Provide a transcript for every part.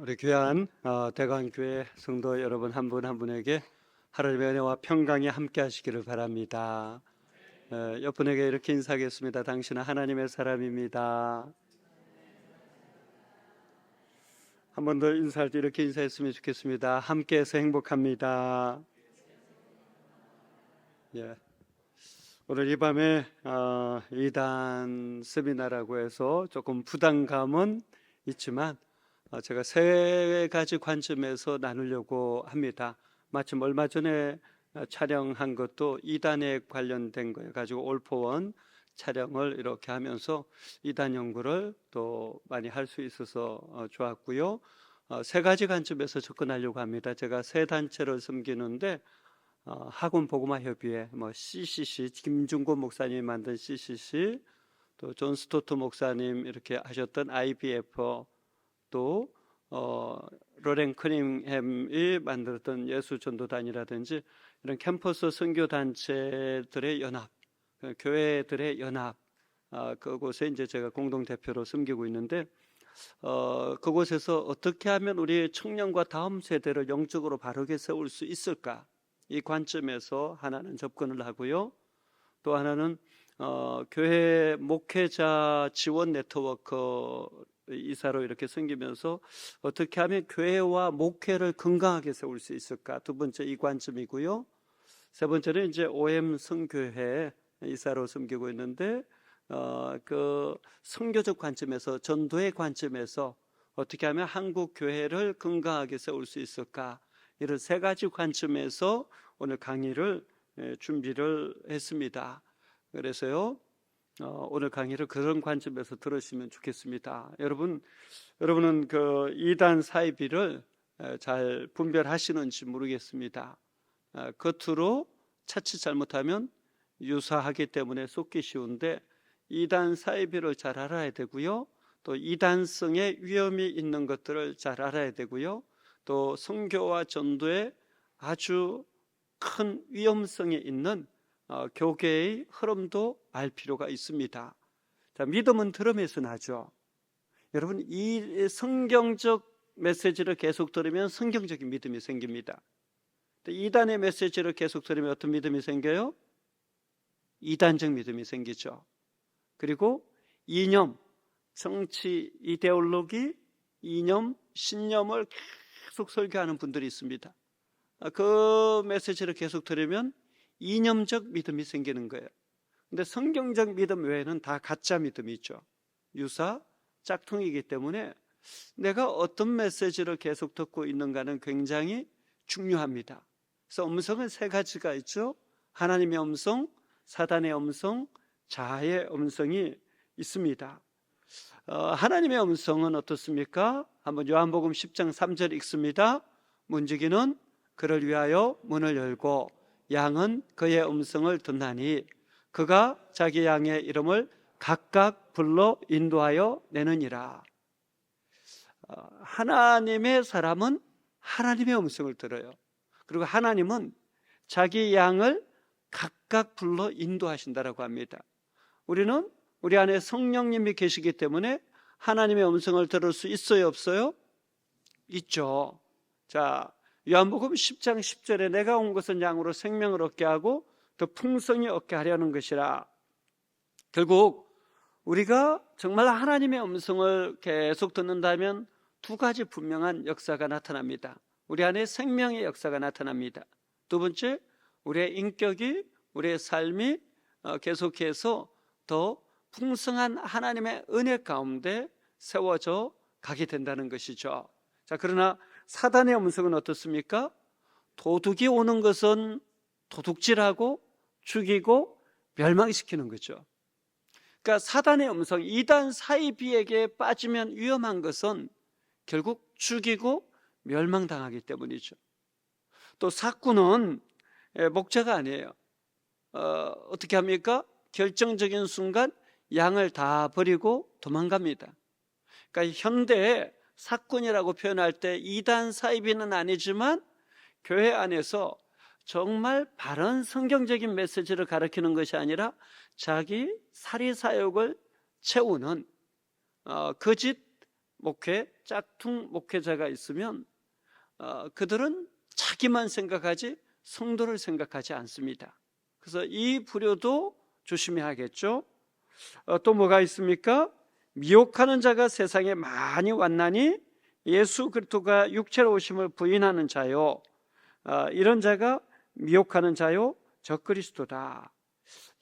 우리 귀한 대광교회 성도 여러분 한 분 한 분에게 하나님의 은혜와 평강이 함께 하시기를 바랍니다. 옆분에게 이렇게 인사하겠습니다. 당신은 하나님의 사람입니다. 한 번 더 인사할 때 이렇게 인사했으면 좋겠습니다. 함께해서 행복합니다. 예. 오늘 이 밤에 이단 세미나라고 해서 조금 부담감은 있지만 제가 세 가지 관점에서 나누려고 합니다. 마침 얼마 전에 촬영한 것도 이단에 관련된 거에 가지고 올포원 촬영을 이렇게 하면서 이단 연구를 또 많이 할 수 있어서 좋았고요. 세 가지 관점에서 접근하려고 합니다. 제가 세 단체를 섬기는데 학원 복음화 협의회, CCC 김중곤 목사님이 만든 CCC, 또 존 스토트 목사님 이렇게 하셨던 IBF, 또 로렌 커닝햄이 만들었던 예수전도단이라든지 이런 캠퍼스 선교단체들의 연합, 교회들의 연합, 그곳에 이제 제가 공동대표로 섬기고 있는데 그곳에서 어떻게 하면 우리 청년과 다음 세대를 영적으로 바르게 세울 수 있을까, 이 관점에서 하나는 접근을 하고요. 또 하나는 교회 목회자 지원 네트워크 이사로 이렇게 섬기면서 어떻게 하면 교회와 목회를 건강하게 세울 수 있을까, 두 번째 이 관점이고요. 세 번째는 이제 OM 선교회 이사로 섬기고 있는데 그 선교적 관점에서, 전도의 관점에서 어떻게 하면 한국 교회를 건강하게 세울 수 있을까, 이런 세 가지 관점에서 오늘 강의를 준비를 했습니다. 그래서요 오늘 강의를 그런 관점에서 들으시면 좋겠습니다. 여러분은 그 이단 사이비를 잘 분별하시는지 모르겠습니다. 겉으로 차치 잘못하면 유사하기 때문에 속기 쉬운데 이단 사이비를 잘 알아야 되고요. 또 이단성의 위험이 있는 것들을 잘 알아야 되고요. 또 선교와 전도에 아주 큰 위험성이 있는 교계의 흐름도 알 필요가 있습니다. 자, 믿음은 들음에서 나죠. 여러분, 이 성경적 메시지를 계속 들으면 성경적인 믿음이 생깁니다. 이단의 메시지를 계속 들으면 어떤 믿음이 생겨요? 이단적 믿음이 생기죠. 그리고 이념, 정치, 이데올로기, 이념, 신념을 계속 설교하는 분들이 있습니다. 그 메시지를 계속 들으면 이념적 믿음이 생기는 거예요. 근데 성경적 믿음 외에는 다 가짜 믿음이죠. 유사, 짝퉁이기 때문에 내가 어떤 메시지를 계속 듣고 있는가는 굉장히 중요합니다. 그래서 음성은 세 가지가 있죠. 하나님의 음성, 사단의 음성, 자아의 음성이 있습니다. 하나님의 음성은 어떻습니까? 한번 요한복음 10장 3절 읽습니다. 문지기는 그를 위하여 문을 열고 양은 그의 음성을 듣나니 그가 자기 양의 이름을 각각 불러 인도하여 내느니라. 하나님의 사람은 하나님의 음성을 들어요. 그리고 하나님은 자기 양을 각각 불러 인도하신다라고 합니다. 우리는 우리 안에 성령님이 계시기 때문에 하나님의 음성을 들을 수 있어요, 없어요? 있죠. 자, 요한복음 10장 10절에 내가 온 것은 양으로 생명을 얻게 하고 더 풍성히 얻게 하려는 것이라. 결국 우리가 정말 하나님의 음성을 계속 듣는다면 두 가지 분명한 역사가 나타납니다. 우리 안에 생명의 역사가 나타납니다. 두 번째, 우리의 인격이, 우리의 삶이 계속해서 더 풍성한 하나님의 은혜 가운데 세워져 가게 된다는 것이죠. 자, 그러나 사단의 음성은 어떻습니까? 도둑이 오는 것은 도둑질하고 죽이고 멸망시키는 거죠. 그러니까 사단의 음성, 이단 사이비에게 빠지면 위험한 것은 결국 죽이고 멸망당하기 때문이죠. 또 사꾼은 목자가 아니에요. 어떻게 합니까? 결정적인 순간 양을 다 버리고 도망갑니다. 그러니까 현대에 사꾼이라고 표현할 때 이단 사이비는 아니지만 교회 안에서 정말 바른 성경적인 메시지를 가르치는 것이 아니라 자기 사리사욕을 채우는 거짓 목회, 짝퉁 목회자가 있으면 그들은 자기만 생각하지 성도를 생각하지 않습니다. 그래서 이 불효도 조심해야겠죠. 또 뭐가 있습니까? 미혹하는 자가 세상에 많이 왔나니 예수 그리스도가 육체로 오심을 부인하는 자요, 이런 자가 미혹하는 자요 적그리스도다.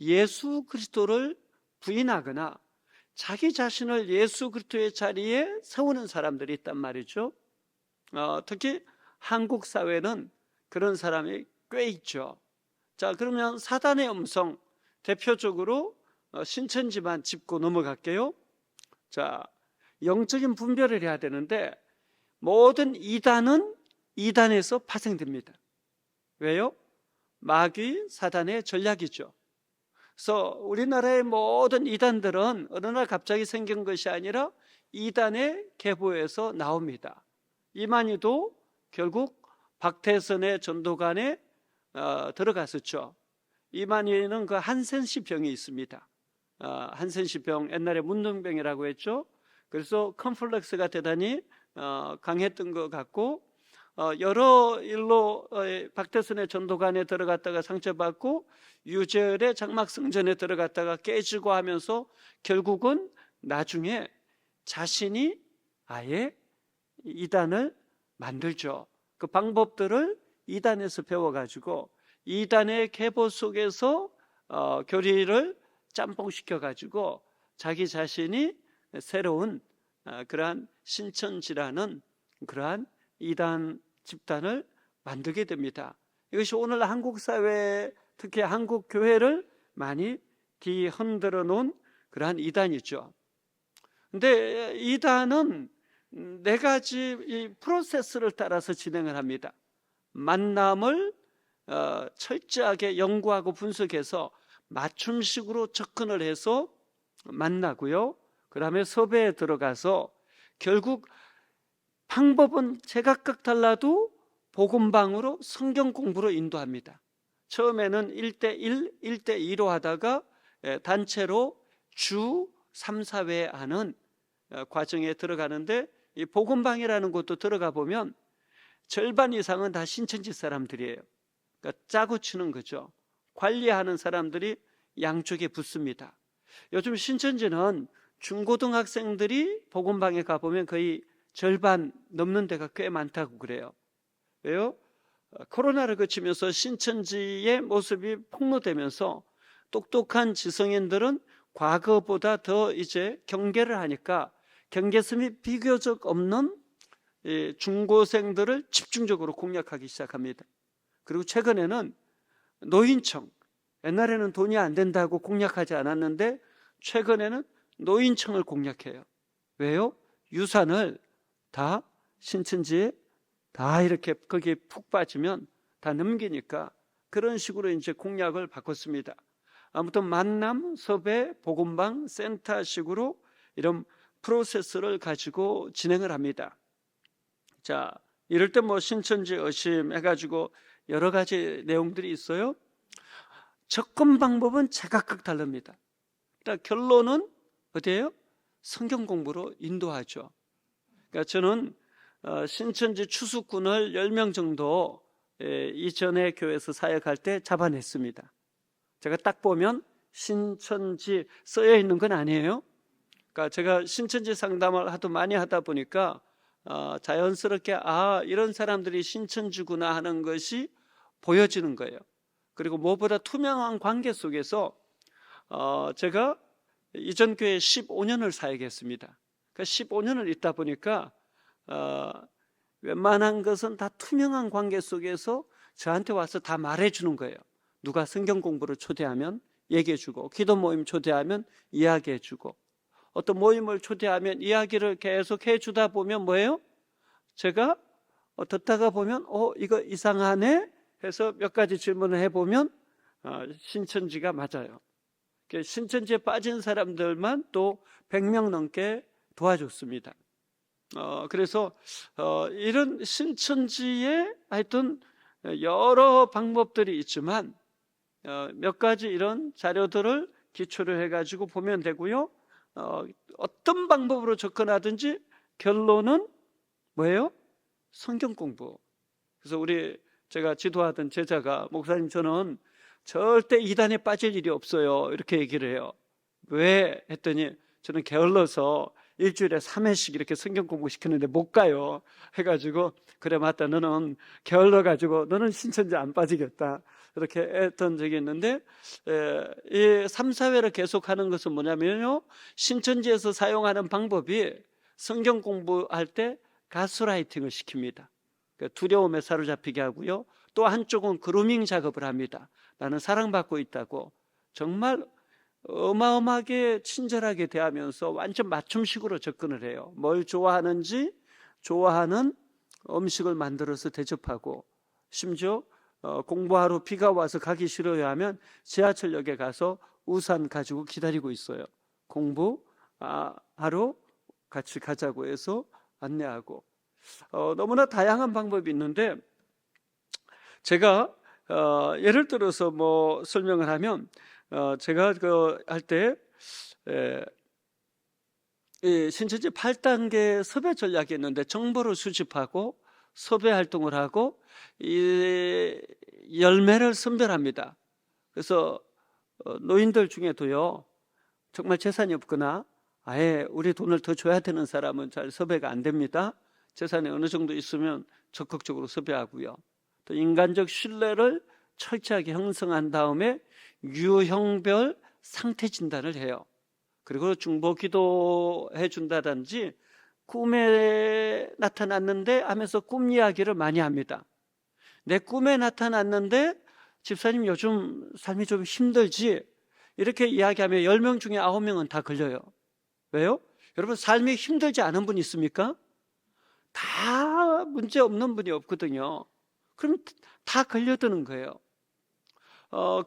예수 그리스도를 부인하거나 자기 자신을 예수 그리스도의 자리에 세우는 사람들이 있단 말이죠. 특히 한국 사회는 그런 사람이 꽤 있죠. 자, 그러면 사단의 음성, 대표적으로 신천지만 짚고 넘어갈게요. 자, 영적인 분별을 해야 되는데 모든 이단은 이단에서 파생됩니다. 왜요? 마귀 사단의 전략이죠. 그래서 우리나라의 모든 이단들은 어느 날 갑자기 생긴 것이 아니라 이단의 계보에서 나옵니다. 이만희도 결국 박태선의 전도관에 들어갔었죠. 이만희는 그 한센시 병이 있습니다. 한센시 병, 옛날에 문둥병이라고 했죠. 그래서 컴플렉스가 대단히 강했던 것 같고, 여러 일로 박태선의 전도관에 들어갔다가 상처받고 유절의 장막성전에 들어갔다가 깨지고 하면서 결국은 나중에 자신이 아예 이단을 만들죠. 그 방법들을 이단에서 배워가지고 이단의 계보 속에서 교리를 짬뽕시켜가지고 자기 자신이 새로운 그러한 신천지라는 그러한 이단 집단을 만들게 됩니다. 이것이 오늘 한국 사회, 특히 한국 교회를 많이 뒤흔들어 놓은 그러한 이단이죠. 근데 이단은 네 가지 이 프로세스를 따라서 진행을 합니다. 만남을 철저하게 연구하고 분석해서 맞춤식으로 접근을 해서 만나고요. 그 다음에 섭외에 들어가서 결국 방법은 제각각 달라도 복음방으로 성경 공부로 인도합니다. 처음에는 1대1, 1대2로 하다가 단체로 주 3, 4회 하는 과정에 들어가는데, 이 복음방이라는 곳도 들어가 보면 절반 이상은 다 신천지 사람들이에요. 그러니까 짜고 치는 거죠. 관리하는 사람들이 양쪽에 붙습니다. 요즘 신천지는 중고등학생들이 복음방에 가보면 거의 절반 넘는 데가 꽤 많다고 그래요. 왜요? 코로나를 거치면서 신천지의 모습이 폭로되면서 똑똑한 지성인들은 과거보다 더 이제 경계를 하니까 경계심이 비교적 없는 중고생들을 집중적으로 공략하기 시작합니다. 그리고 최근에는 노인청, 옛날에는 돈이 안 된다고 공략하지 않았는데 최근에는 노인청을 공략해요. 왜요? 유산을 다 신천지에 다 이렇게 거기에 푹 빠지면 다 넘기니까 그런 식으로 이제 공략을 바꿨습니다. 아무튼 만남, 섭외, 복음방, 센터식으로 이런 프로세스를 가지고 진행을 합니다. 자, 이럴 때 뭐 신천지 의심 해가지고 여러 가지 내용들이 있어요. 접근 방법은 제각각 다릅니다. 그러니까 결론은 어디예요? 성경 공부로 인도하죠. 그러니까 저는 신천지 추수꾼을 10명 정도 이전에 교회에서 사역할 때 잡아냈습니다. 제가 딱 보면 신천지 써여 있는 건 아니에요. 그러니까 제가 신천지 상담을 하도 많이 하다 보니까 자연스럽게 이런 사람들이 신천지구나 하는 것이 보여지는 거예요. 그리고 무엇보다 투명한 관계 속에서 제가 이전 교회 15년을 사역했습니다. 그러니까 15년을 있다 보니까 웬만한 것은 다 투명한 관계 속에서 저한테 와서 다 말해주는 거예요. 누가 성경 공부를 초대하면 얘기해주고, 기도 모임 초대하면 이야기해주고, 어떤 모임을 초대하면 이야기를 계속 해주다 보면 뭐예요? 제가 듣다가 보면 이거 이상하네 해서 몇 가지 질문을 해보면 신천지가 맞아요. 신천지에 빠진 사람들만 또 100명 넘게 도와줬습니다. 그래서 이런 신천지에 하여튼 여러 방법들이 있지만 몇 가지 이런 자료들을 기초를 해가지고 보면 되고요. 어떤 방법으로 접근하든지 결론은 뭐예요? 성경 공부. 그래서 제가 지도하던 제자가, 목사님 저는 절대 이단에 빠질 일이 없어요, 이렇게 얘기를 해요. 왜? 했더니 저는 게을러서 일주일에 3회씩 이렇게 성경 공부 시키는데 못 가요. 해가지고, 그래 맞다, 너는 게을러가지고 너는 신천지 안 빠지겠다, 이렇게 했던 적이 있는데, 이 3, 4회를 계속하는 것은 뭐냐면요, 신천지에서 사용하는 방법이 성경 공부할 때 가스라이팅을 시킵니다. 두려움에 사로잡히게 하고요, 또 한쪽은 그루밍 작업을 합니다. 나는 사랑받고 있다고 정말 어마어마하게 친절하게 대하면서 완전 맞춤식으로 접근을 해요. 뭘 좋아하는지 좋아하는 음식을 만들어서 대접하고, 심지어 공부하러 비가 와서 가기 싫어요 하면 지하철역에 가서 우산 가지고 기다리고 있어요. 공부하러 같이 가자고 해서 안내하고, 너무나 다양한 방법이 있는데, 제가 예를 들어서 뭐 설명을 하면, 제가 할 때 신천지 8단계 섭외 전략이 있는데, 정보를 수집하고 섭외 활동을 하고 이 열매를 선별합니다. 그래서 노인들 중에도요, 정말 재산이 없거나 아예 우리 돈을 더 줘야 되는 사람은 잘 섭외가 안 됩니다. 재산이 어느 정도 있으면 적극적으로 섭외하고요, 또 인간적 신뢰를 철저하게 형성한 다음에 유형별 상태 진단을 해요. 그리고 중보 기도해 준다든지, 꿈에 나타났는데 하면서 꿈 이야기를 많이 합니다. 내 꿈에 나타났는데 집사님 요즘 삶이 좀 힘들지, 이렇게 이야기하면 10명 중에 9명은 다 걸려요. 왜요? 여러분, 삶이 힘들지 않은 분 있습니까? 다 문제 없는 분이 없거든요. 그럼 다 걸려드는 거예요.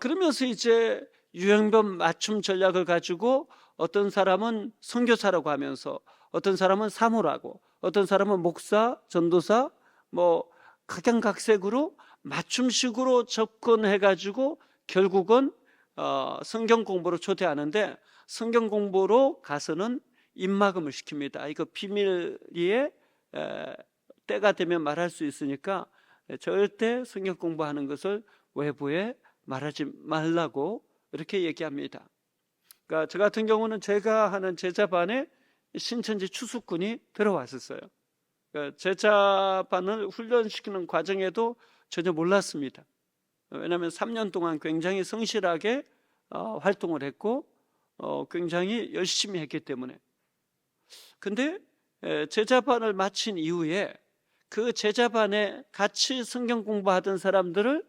그러면서 이제 유형별 맞춤 전략을 가지고 어떤 사람은 선교사라고 하면서, 어떤 사람은 사모라고, 어떤 사람은 목사, 전도사, 뭐 각양각색으로 맞춤식으로 접근해가지고 결국은 성경 공부로 초대하는데, 성경 공부로 가서는 입막음을 시킵니다. 이거 비밀리에 때가 되면 말할 수 있으니까 절대 성경 공부하는 것을 외부에 말하지 말라고 이렇게 얘기합니다. 그러니까 저 같은 경우는 제가 하는 제자반에 신천지 추수꾼이 들어왔었어요. 그러니까 제자반을 훈련시키는 과정에도 전혀 몰랐습니다. 왜냐하면 3년 동안 굉장히 성실하게 활동을 했고 굉장히 열심히 했기 때문에. 근데 제자반을 마친 이후에 그 제자반에 같이 성경 공부하던 사람들을,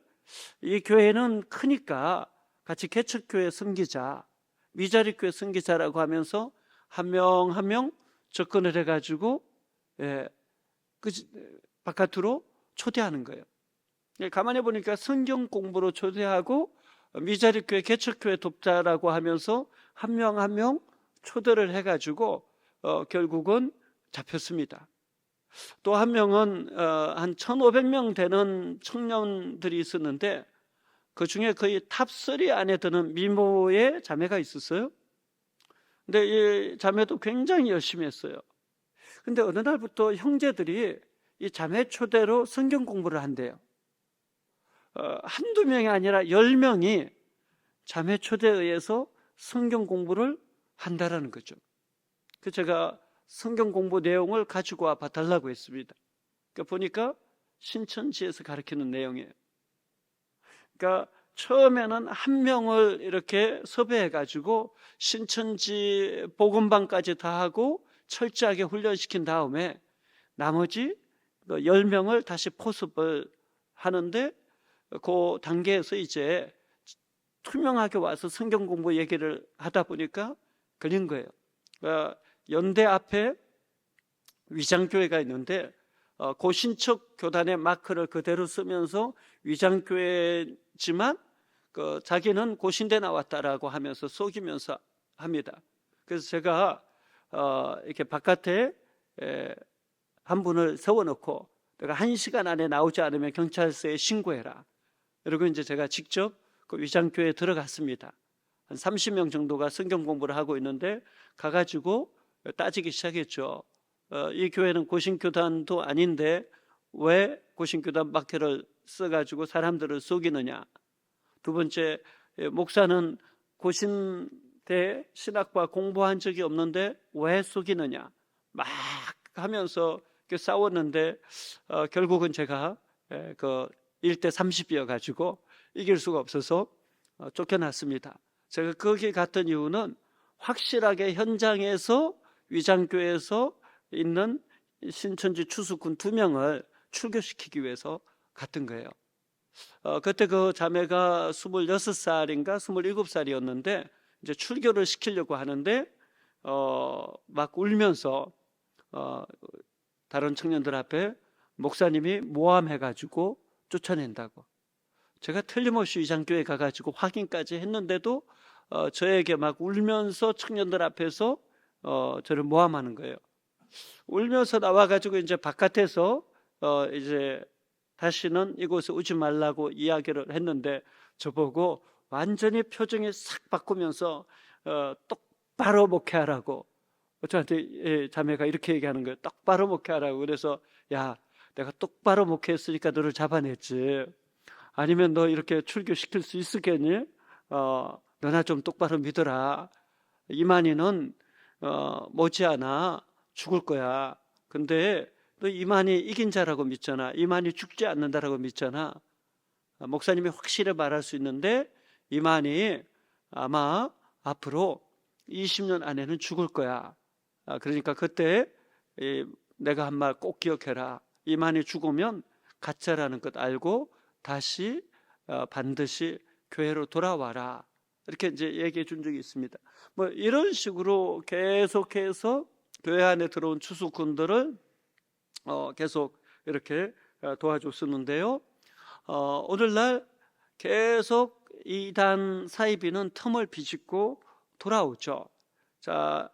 이 교회는 크니까 같이 개척교회 섬기자, 미자립교회 섬기자라고 하면서 한 명 한 명 접근을 해가지고 바깥으로 초대하는 거예요. 가만히 보니까 성경 공부로 초대하고 미자립교회 개척교회 돕자라고 하면서 한 명 한 명 초대를 해가지고 결국은 잡혔습니다. 또 한 명은 한 1,500명 되는 청년들이 있었는데, 그 중에 거의 탑3 안에 드는 미모의 자매가 있었어요. 근데 이 자매도 굉장히 열심히 했어요. 근데 어느 날부터 형제들이 이 자매 초대로 성경 공부를 한대요. 한두 명이 아니라 10명이 자매 초대에 의해서 성경 공부를 한다라는 거죠. 그래서 제가 성경 공부 내용을 가지고 와 봐달라고 했습니다. 그러니까 보니까 신천지에서 가르치는 내용이에요. 그러니까 처음에는 한 명을 이렇게 섭외해가지고 신천지 복음방까지 다 하고 철저하게 훈련시킨 다음에 나머지 10명을 다시 포섭을 하는데, 그 단계에서 이제 투명하게 와서 성경 공부 얘기를 하다 보니까 걸린 거예요. 그러니까 연대 앞에 위장교회가 있는데 고신척 교단의 마크를 그대로 쓰면서 위장교회지만 자기는 고신대 나왔다라고 하면서 속이면서 합니다. 그래서 제가 이렇게 바깥에 한 분을 세워놓고, 내가 1시간 안에 나오지 않으면 경찰서에 신고해라, 그리고 이제 제가 직접 그 위장교회에 들어갔습니다. 한 30명 정도가 성경 공부를 하고 있는데 가가지고 따지기 시작했죠. 이 교회는 고신교단도 아닌데 왜 고신교단 마켓을 써가지고 사람들을 속이느냐. 두 번째, 목사는 고신대 신학과 공부한 적이 없는데 왜 속이느냐. 막 하면서 싸웠는데 결국은 제가 그 1대 30이어 가지고 이길 수가 없어서 쫓겨났습니다. 제가 거기 갔던 이유는 확실하게 현장에서 위장교에서 있는 신천지 추수꾼 2명을 출교시키기 위해서 갔던 거예요. 그때 그 자매가 26살인가 27살이었는데 이제 출교를 시키려고 하는데 막 울면서 다른 청년들 앞에 목사님이 모함해가지고 쫓아낸다고. 제가 틀림없이 위장교회 가가지고 확인까지 했는데도 저에게 막 울면서 청년들 앞에서 저를 모함하는 거예요. 울면서 나와가지고 이제 바깥에서 이제 다시는 이곳에 오지 말라고 이야기를 했는데 저보고 완전히 표정이 싹 바꾸면서 똑바로 목회하라고 저한테 자매가 이렇게 얘기하는 거예요. 똑바로 목회하라고. 그래서 야, 내가 똑바로 목회했으니까 너를 잡아냈지. 아니면 너 이렇게 출교시킬 수 있겠니? 너나 좀 똑바로 믿어라. 이만희는 못지않아 죽을 거야. 근데 너 이만희 이긴 자라고 믿잖아. 이만희 죽지 않는다라고 믿잖아. 목사님이 확실히 말할 수 있는데 이만희 아마 앞으로 20년 안에는 죽을 거야. 그러니까 그때 내가 한 말 꼭 기억해라. 이만희 죽으면 가짜라는 것 알고 다시 반드시 교회로 돌아와라. 이렇게 이제 얘기해 준 적이 있습니다. 뭐 이런 식으로 계속해서 교회 안에 들어온 추수꾼들을 계속 이렇게 도와줬었는데요. 오늘날 계속 이단 사이비는 틈을 비집고 돌아오죠. 자,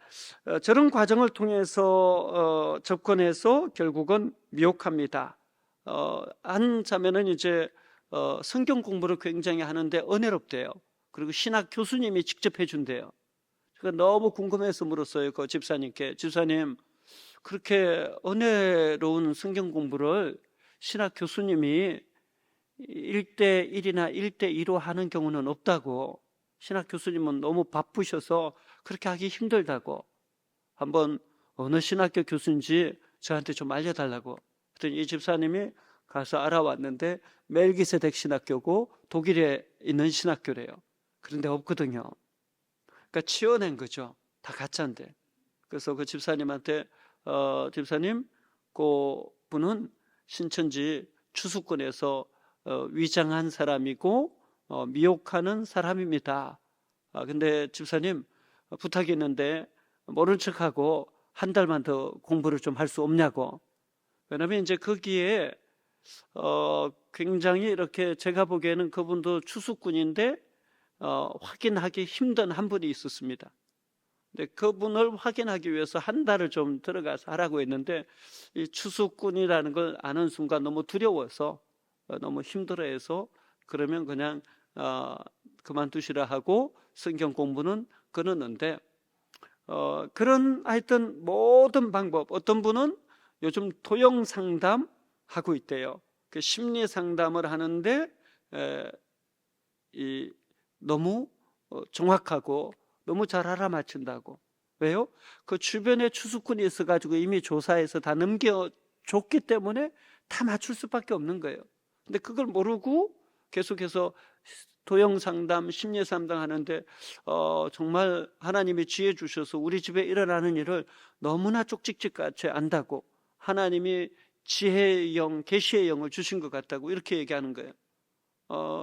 저런 과정을 통해서 접근해서 결국은 미혹합니다. 한 자매는 이제 성경 공부를 굉장히 하는데 은혜롭대요. 그리고 신학 교수님이 직접 해준대요. 제가 너무 궁금해서 물었어요. 그 집사님께. 집사님, 그렇게 은혜로운 성경 공부를 신학 교수님이 1대1이나 1대2로 하는 경우는 없다고. 신학 교수님은 너무 바쁘셔서 그렇게 하기 힘들다고. 한번 어느 신학교 교수인지 저한테 좀 알려달라고. 그랬더니 이 집사님이 가서 알아왔는데 멜기세덱 신학교고 독일에 있는 신학교래요. 그런데 없거든요. 그러니까 치워낸 거죠. 다 가짜인데. 그래서 그 집사님한테 집사님, 그 분은 신천지 추수꾼에서 위장한 사람이고 미혹하는 사람입니다. 근데 집사님 부탁이 있는데 모른 척하고 한 달만 더 공부를 좀 할 수 없냐고. 왜냐하면 이제 거기에 굉장히 이렇게 제가 보기에는 그분도 추수꾼인데 확인하기 힘든 한 분이 있었습니다. 근데 그분을 확인하기 위해서 한 달을 좀 들어가서 하라고 했는데 이 추수꾼이라는 걸 아는 순간 너무 두려워서 너무 힘들어해서 그러면 그냥 그만두시라 하고 성경 공부는 끊었는데 그런 하여튼 모든 방법, 어떤 분은 요즘 도형 상담 하고 있대요. 그 심리 상담을 하는데 너무 정확하고 너무 잘 알아맞힌다고. 왜요? 그 주변에 추수꾼이 있어가지고 이미 조사해서 다 넘겨줬기 때문에 다 맞출 수밖에 없는 거예요. 근데 그걸 모르고 계속해서 도형 상담, 심리 상담 하는데 정말 하나님이 지혜 주셔서 우리 집에 일어나는 일을 너무나 쪽집게같이 안다고. 하나님이 지혜의 영, 계시의 영을 주신 것 같다고 이렇게 얘기하는 거예요.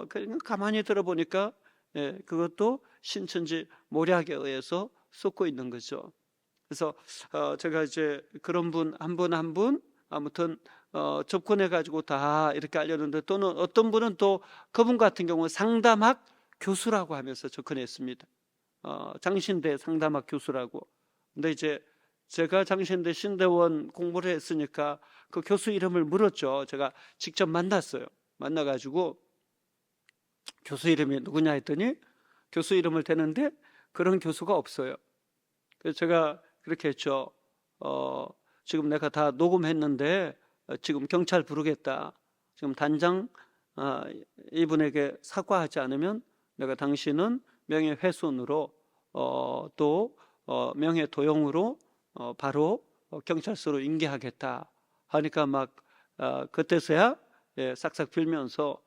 그러니까 가만히 들어보니까 그것도 신천지 모략에 의해서 쏟고 있는 거죠. 그래서 제가 이제 그런 분 한 분 한 분 아무튼 접근해가지고 다 이렇게 알렸는데 또는 어떤 분은 또 그분 같은 경우는 상담학 교수라고 하면서 접근했습니다. 장신대 상담학 교수라고. 근데 이제 제가 장신대 신대원 공부를 했으니까 그 교수 이름을 물었죠. 제가 직접 만났어요. 만나가지고 교수 이름이 누구냐 했더니 교수 이름을 대는데 그런 교수가 없어요. 그래서 제가 그렇게 했죠. 지금 내가 다 녹음했는데 지금 경찰 부르겠다. 지금 단장 이분에게 사과하지 않으면 내가 당신은 명예훼손으로 또 명예도용으로 바로 경찰서로 인계하겠다 하니까 막 그때서야 싹싹 빌면서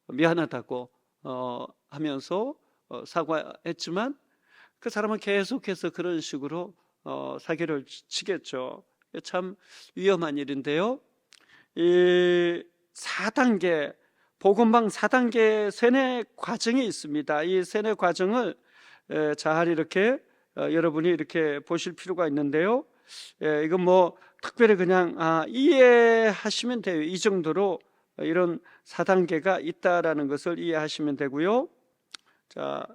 미안하다고 하면서 사과했지만 그 사람은 계속해서 그런 식으로 사기를 치겠죠. 참 위험한 일인데요. 이 4단계 복음방 4단계 세뇌 과정이 있습니다. 이 세뇌 과정을 잘 이렇게 여러분이 이렇게 보실 필요가 있는데요. 이건 뭐 특별히 그냥 이해하시면 돼요. 이 정도로 이런 4단계가 있다라는 것을 이해하시면 되고요. 자,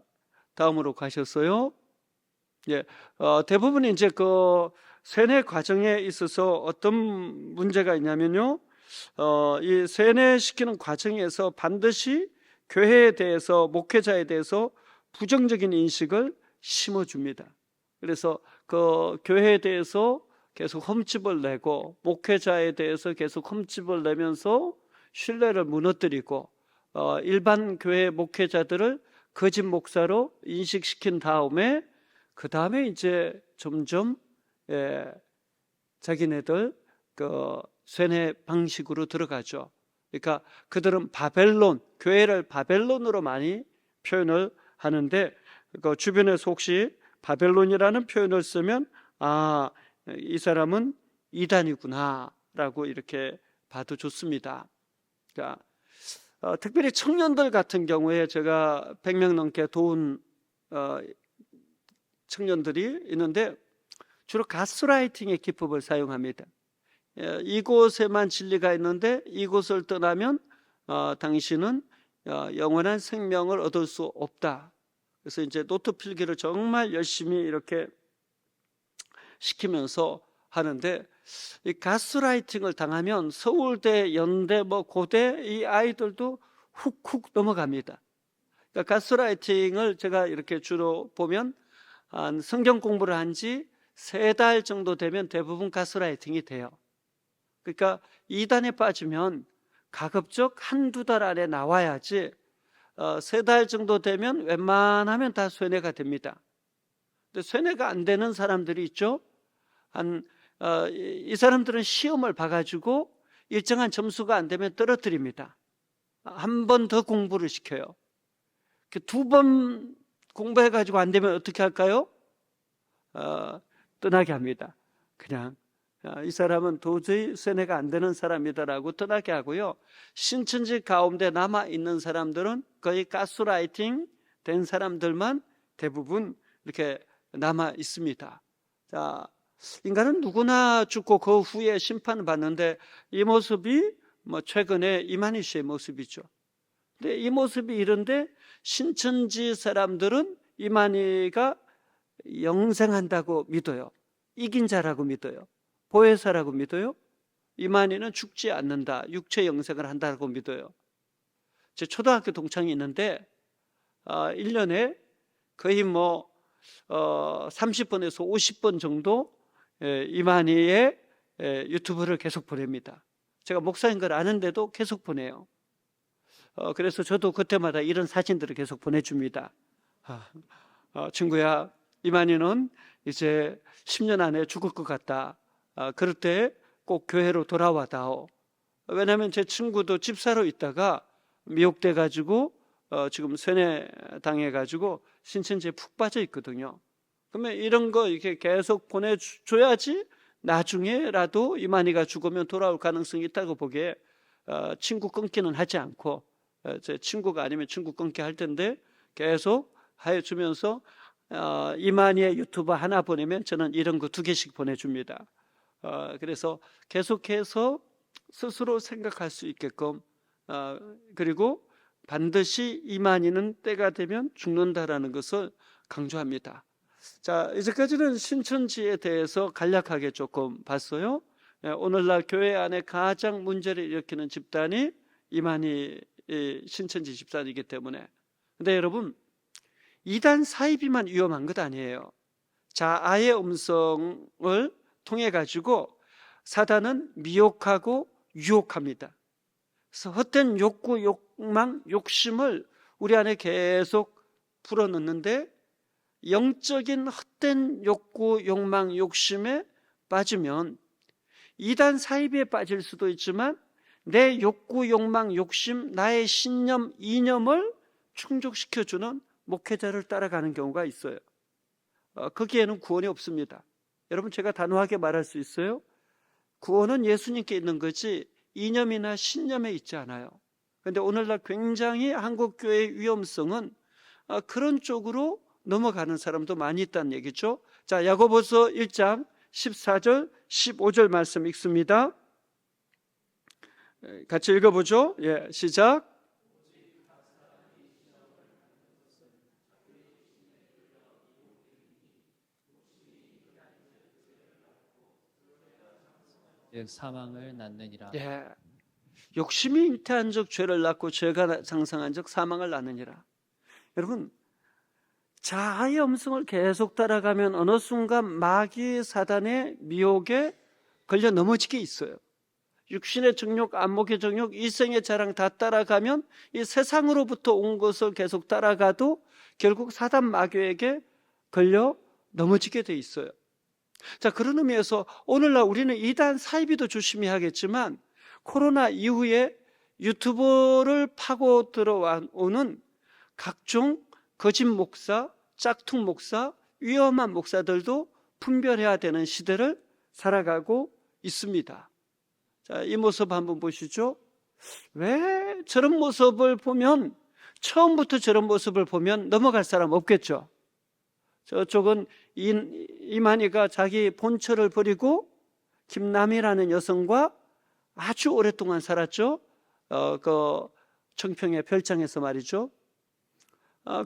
다음으로 가셨어요. 대부분 이제 그 세뇌 과정에 있어서 어떤 문제가 있냐면요. 이 세뇌시키는 과정에서 반드시 교회에 대해서, 목회자에 대해서 부정적인 인식을 심어줍니다. 그래서 그 교회에 대해서 계속 흠집을 내고 목회자에 대해서 계속 흠집을 내면서 신뢰를 무너뜨리고 일반 교회 목회자들을 거짓 목사로 인식시킨 다음에 그 다음에 이제 점점 자기네들 그 세뇌 방식으로 들어가죠. 그러니까 그들은 바벨론, 교회를 바벨론으로 많이 표현을 하는데 그 주변에서 혹시 바벨론이라는 표현을 쓰면 이 사람은 이단이구나 라고 이렇게 봐도 좋습니다. 그러니까 특별히 청년들 같은 경우에 제가 100명 넘게 도운 청년들이 있는데 주로 가스라이팅의 기법을 사용합니다. 이곳에만 진리가 있는데 이곳을 떠나면 당신은 영원한 생명을 얻을 수 없다. 그래서 이제 노트 필기를 정말 열심히 이렇게 시키면서 하는데 이 가스라이팅을 당하면 서울대, 연대, 고대 이 아이들도 훅훅 넘어갑니다. 그러니까 가스라이팅을 제가 이렇게 주로 보면 성경 공부를 한 지 3달 정도 되면 대부분 가스라이팅이 돼요. 그러니까 이단에 빠지면 가급적 1-2달 안에 나와야지 3달 정도 되면 웬만하면 다 쇠뇌가 됩니다. 근데 쇠뇌가 안 되는 사람들이 있죠. 이 사람들은 시험을 봐가지고 일정한 점수가 안 되면 떨어뜨립니다. 한 번 더 공부를 시켜요. 2번 공부해가지고 안 되면 어떻게 할까요? 떠나게 합니다. 그냥 이 사람은 도저히 세뇌가 안 되는 사람이다라고 떠나게 하고요. 신천지 가운데 남아있는 사람들은 거의 가스라이팅 된 사람들만 대부분 이렇게 남아 있습니다. 자, 인간은 누구나 죽고 그 후에 심판을 받는데 이 모습이 최근에 이만희 씨의 모습이죠. 근데 이 모습이 이런데 신천지 사람들은 이만희가 영생한다고 믿어요. 이긴 자라고 믿어요. 보혜사라고 믿어요. 이만희는 죽지 않는다. 육체 영생을 한다고 믿어요. 제 초등학교 동창이 있는데 1년에 거의 30번에서 50번 정도 이만희의 유튜브를 계속 보냅니다. 제가 목사인 걸 아는데도 계속 보내요. 그래서 저도 그때마다 이런 사진들을 계속 보내줍니다. 친구야, 이만희는 이제 10년 안에 죽을 것 같다. 그럴 때 꼭 교회로 돌아와 다오. 왜냐하면 제 친구도 집사로 있다가 미혹돼 가지고 지금 세뇌 당해 가지고 신천지에 푹 빠져 있거든요. 그러면 이런 거 이렇게 계속 보내줘야지 나중에라도 이만희가 죽으면 돌아올 가능성이 있다고 보기에 친구 끊기는 하지 않고 제 친구가 아니면 친구 끊기 할 텐데 계속 해주면서 이만희의 유튜브 하나 보내면 저는 이런 거 2개씩 보내줍니다. 그래서 계속해서 스스로 생각할 수 있게끔 그리고 반드시 이만희는 때가 되면 죽는다라는 것을 강조합니다. 자, 이제까지는 신천지에 대해서 간략하게 조금 봤어요. 오늘날 교회 안에 가장 문제를 일으키는 집단이 이만희 신천지 집단이기 때문에. 근데 여러분, 이단 사이비만 위험한 것 아니에요. 자아의 음성을 통해 가지고 사단은 미혹하고 유혹합니다. 그래서 헛된 욕구, 욕망, 욕심을 우리 안에 계속 불어넣는데, 영적인 헛된 욕구, 욕망, 욕심에 빠지면 이단 사이비에 빠질 수도 있지만 내 욕구, 욕망, 욕심, 나의 신념, 이념을 충족시켜주는 목회자를 따라가는 경우가 있어요. 거기에는 구원이 없습니다. 여러분, 제가 단호하게 말할 수 있어요. 구원은 예수님께 있는 거지 이념이나 신념에 있지 않아요. 그런데 오늘날 굉장히 한국교회의 위험성은 그런 쪽으로 넘어가는 사람도 많이 있다는 얘기죠. 자, 야고보서 1장 14절 15절 말씀 읽습니다. 같이 읽어보죠. 예, 시작. 사망을 낳느니라. 예, 욕심이 잉태한 적 죄를 낳고 죄가 장성한 적 사망을 낳느니라. 여러분, 자아의 음성을 계속 따라가면 어느 순간 마귀 사단의 미혹에 걸려 넘어지게 있어요. 육신의 정욕, 안목의 정욕, 이생의 자랑 다 따라가면 이 세상으로부터 온 것을 계속 따라가도 결국 사단 마귀에게 걸려 넘어지게 돼 있어요. 자, 그런 의미에서 오늘날 우리는 이단 사이비도 조심해야겠지만 코로나 이후에 유튜브를 파고 들어오는 각종 거짓 목사, 짝퉁 목사, 위험한 목사들도 분별해야 되는 시대를 살아가고 있습니다. 자, 이 모습 한번 보시죠. 왜 저런 모습을 보면, 처음부터 저런 모습을 보면 넘어갈 사람 없겠죠. 저쪽은 이만희가 자기 본처를 버리고 김남희라는 여성과 아주 오랫동안 살았죠. 그 청평의 별장에서 말이죠.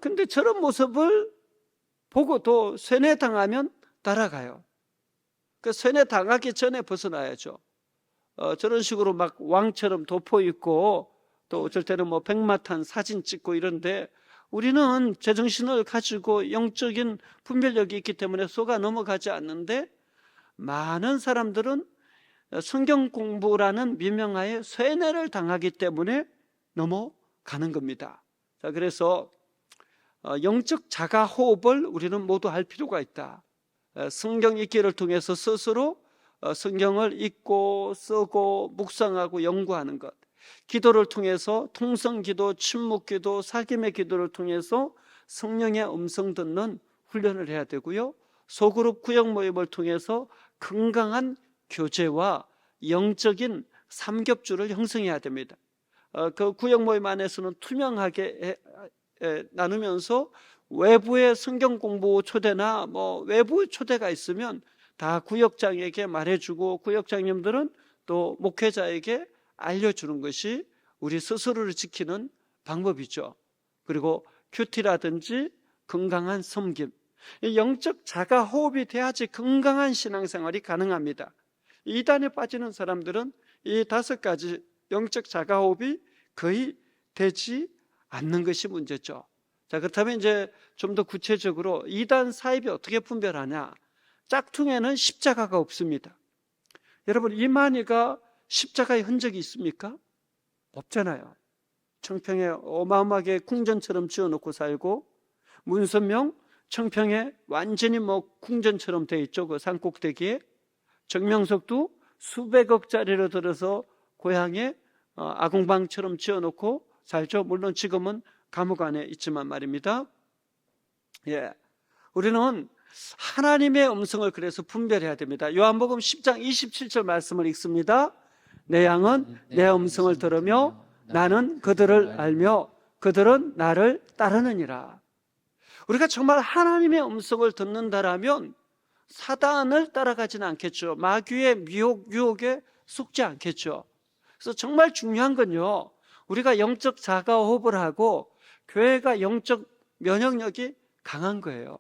근데 저런 모습을 보고도 세뇌당하면 따라가요. 그 세뇌당하기 전에 벗어나야죠. 저런 식으로 막 왕처럼 도포 입고 또 어쩔 때는 뭐 백마탄 사진 찍고 이런데 우리는 제정신을 가지고 영적인 분별력이 있기 때문에 속아 넘어가지 않는데, 많은 사람들은 성경 공부라는 미명하에 세뇌를 당하기 때문에 넘어가는 겁니다. 자, 그래서 영적 자가 호흡을 우리는 모두 할 필요가 있다. 성경 읽기를 통해서 스스로 성경을 읽고 쓰고 묵상하고 연구하는 것, 기도를 통해서 통성기도, 침묵기도, 사김의 기도를 통해서 성령의 음성 듣는 훈련을 해야 되고요. 소그룹 구역 모임을 통해서 건강한 교제와 영적인 삼겹줄을 형성해야 됩니다. 그 구역 모임 안에서는 투명하게 나누면서 외부의 성경 공부 초대나 뭐 외부 초대가 있으면 다 구역장에게 말해주고, 구역장님들은 또 목회자에게 알려주는 것이 우리 스스로를 지키는 방법이죠. 그리고 큐티라든지 건강한 섬김, 영적 자가 호흡이 돼야지 건강한 신앙생활이 가능합니다. 이단에 빠지는 사람들은 이 5가지 영적 자가 호흡이 거의 되지 않는 것이 문제죠. 자, 그렇다면 이제 좀 더 구체적으로 이단 사입이 어떻게 분별하냐? 짝퉁에는 십자가가 없습니다. 여러분, 이만희가 십자가의 흔적이 있습니까? 없잖아요. 청평에 어마어마하게 궁전처럼 지어놓고 살고, 문선명 청평에 완전히 뭐 궁전처럼 돼 있죠. 그 산꼭대기에. 정명석도 수백억짜리로 들어서 고향에 아궁방처럼 지어놓고 살죠. 물론 지금은 감옥 안에 있지만 말입니다. 예, 우리는 하나님의 음성을 그래서 분별해야 됩니다. 요한복음 10장 27절 말씀을 읽습니다. 내 양은 내 음성을 들으며 나는 그들을 알며 그들은 나를 따르느니라. 우리가 정말 하나님의 음성을 듣는다라면 사단을 따라가지는 않겠죠. 마귀의 미혹, 유혹에 속지 않겠죠. 그래서 정말 중요한 건요, 우리가 영적 자가호흡을 하고 교회가 영적 면역력이 강한 거예요.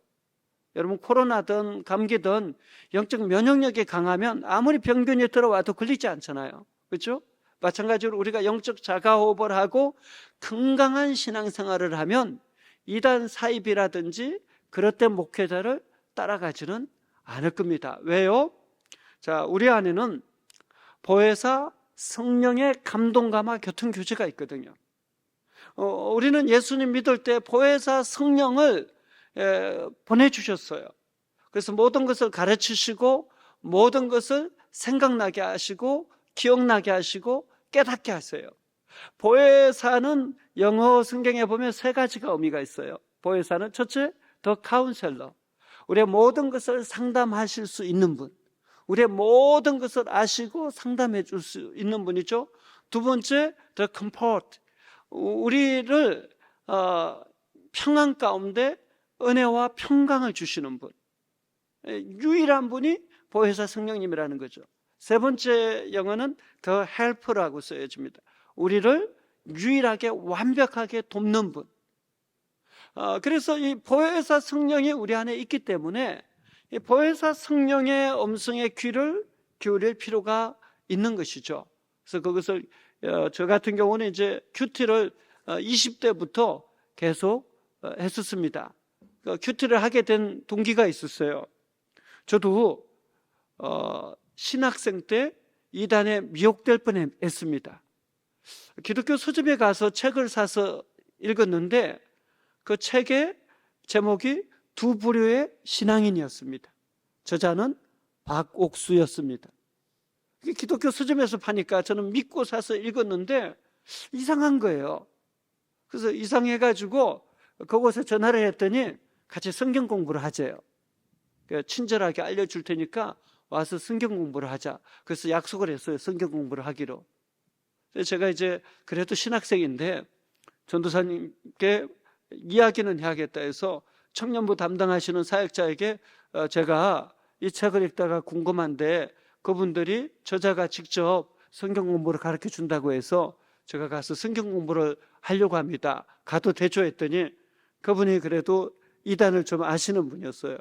여러분, 코로나든 감기든 영적 면역력이 강하면 아무리 병균이 들어와도 걸리지 않잖아요. 그렇죠? 마찬가지로 우리가 영적 자가호흡을 하고 건강한 신앙생활을 하면 이단 사입이라든지 그릇된 목회자를 따라가지는 않을 겁니다. 왜요? 자, 우리 안에는 보혜사 성령의 감동감화 교통교제가 있거든요. 우리는 예수님 믿을 때 보혜사 성령을 보내주셨어요. 그래서 모든 것을 가르치시고 모든 것을 생각나게 하시고 기억나게 하시고 깨닫게 하세요. 보혜사는 영어 성경에 보면 세 가지가 의미가 있어요. 보혜사는 첫째, 더 카운셀러, 우리의 모든 것을 상담하실 수 있는 분, 우리의 모든 것을 아시고 상담해 줄 수 있는 분이죠. 두 번째, the comfort, 우리를 평안 가운데 은혜와 평강을 주시는 분, 유일한 분이 보혜사 성령님이라는 거죠. 세 번째 영어는 the helper라고 쓰여집니다. 우리를 유일하게 완벽하게 돕는 분. 그래서 이 보혜사 성령이 우리 안에 있기 때문에 이 보혜사 성령의 음성에 귀를 기울일 필요가 있는 것이죠. 그래서 그것을 저 같은 경우는 이제 큐티를 20대부터 계속 했었습니다. 큐티를 하게 된 동기가 있었어요. 저도 신학생 때 이단에 미혹될 뻔했습니다. 기독교 서점에 가서 책을 사서 읽었는데 그 책의 제목이 두 부류의 신앙인이었습니다. 저자는 박옥수였습니다. 기독교 서점에서 파니까 저는 믿고 사서 읽었는데 이상한 거예요. 그래서 이상해가지고 그곳에 전화를 했더니 같이 성경 공부를 하재요. 친절하게 알려줄 테니까 와서 성경 공부를 하자. 그래서 약속을 했어요. 성경 공부를 하기로. 제가 이제 그래도 신학생인데 전도사님께 이야기는 해야겠다 해서 청년부 담당하시는 사역자에게 제가 이 책을 읽다가 궁금한데 그분들이 저자가 직접 성경 공부를 가르쳐 준다고 해서 제가 가서 성경 공부를 하려고 합니다. 가도 되죠 했더니 그분이 그래도 이단을 좀 아시는 분이었어요.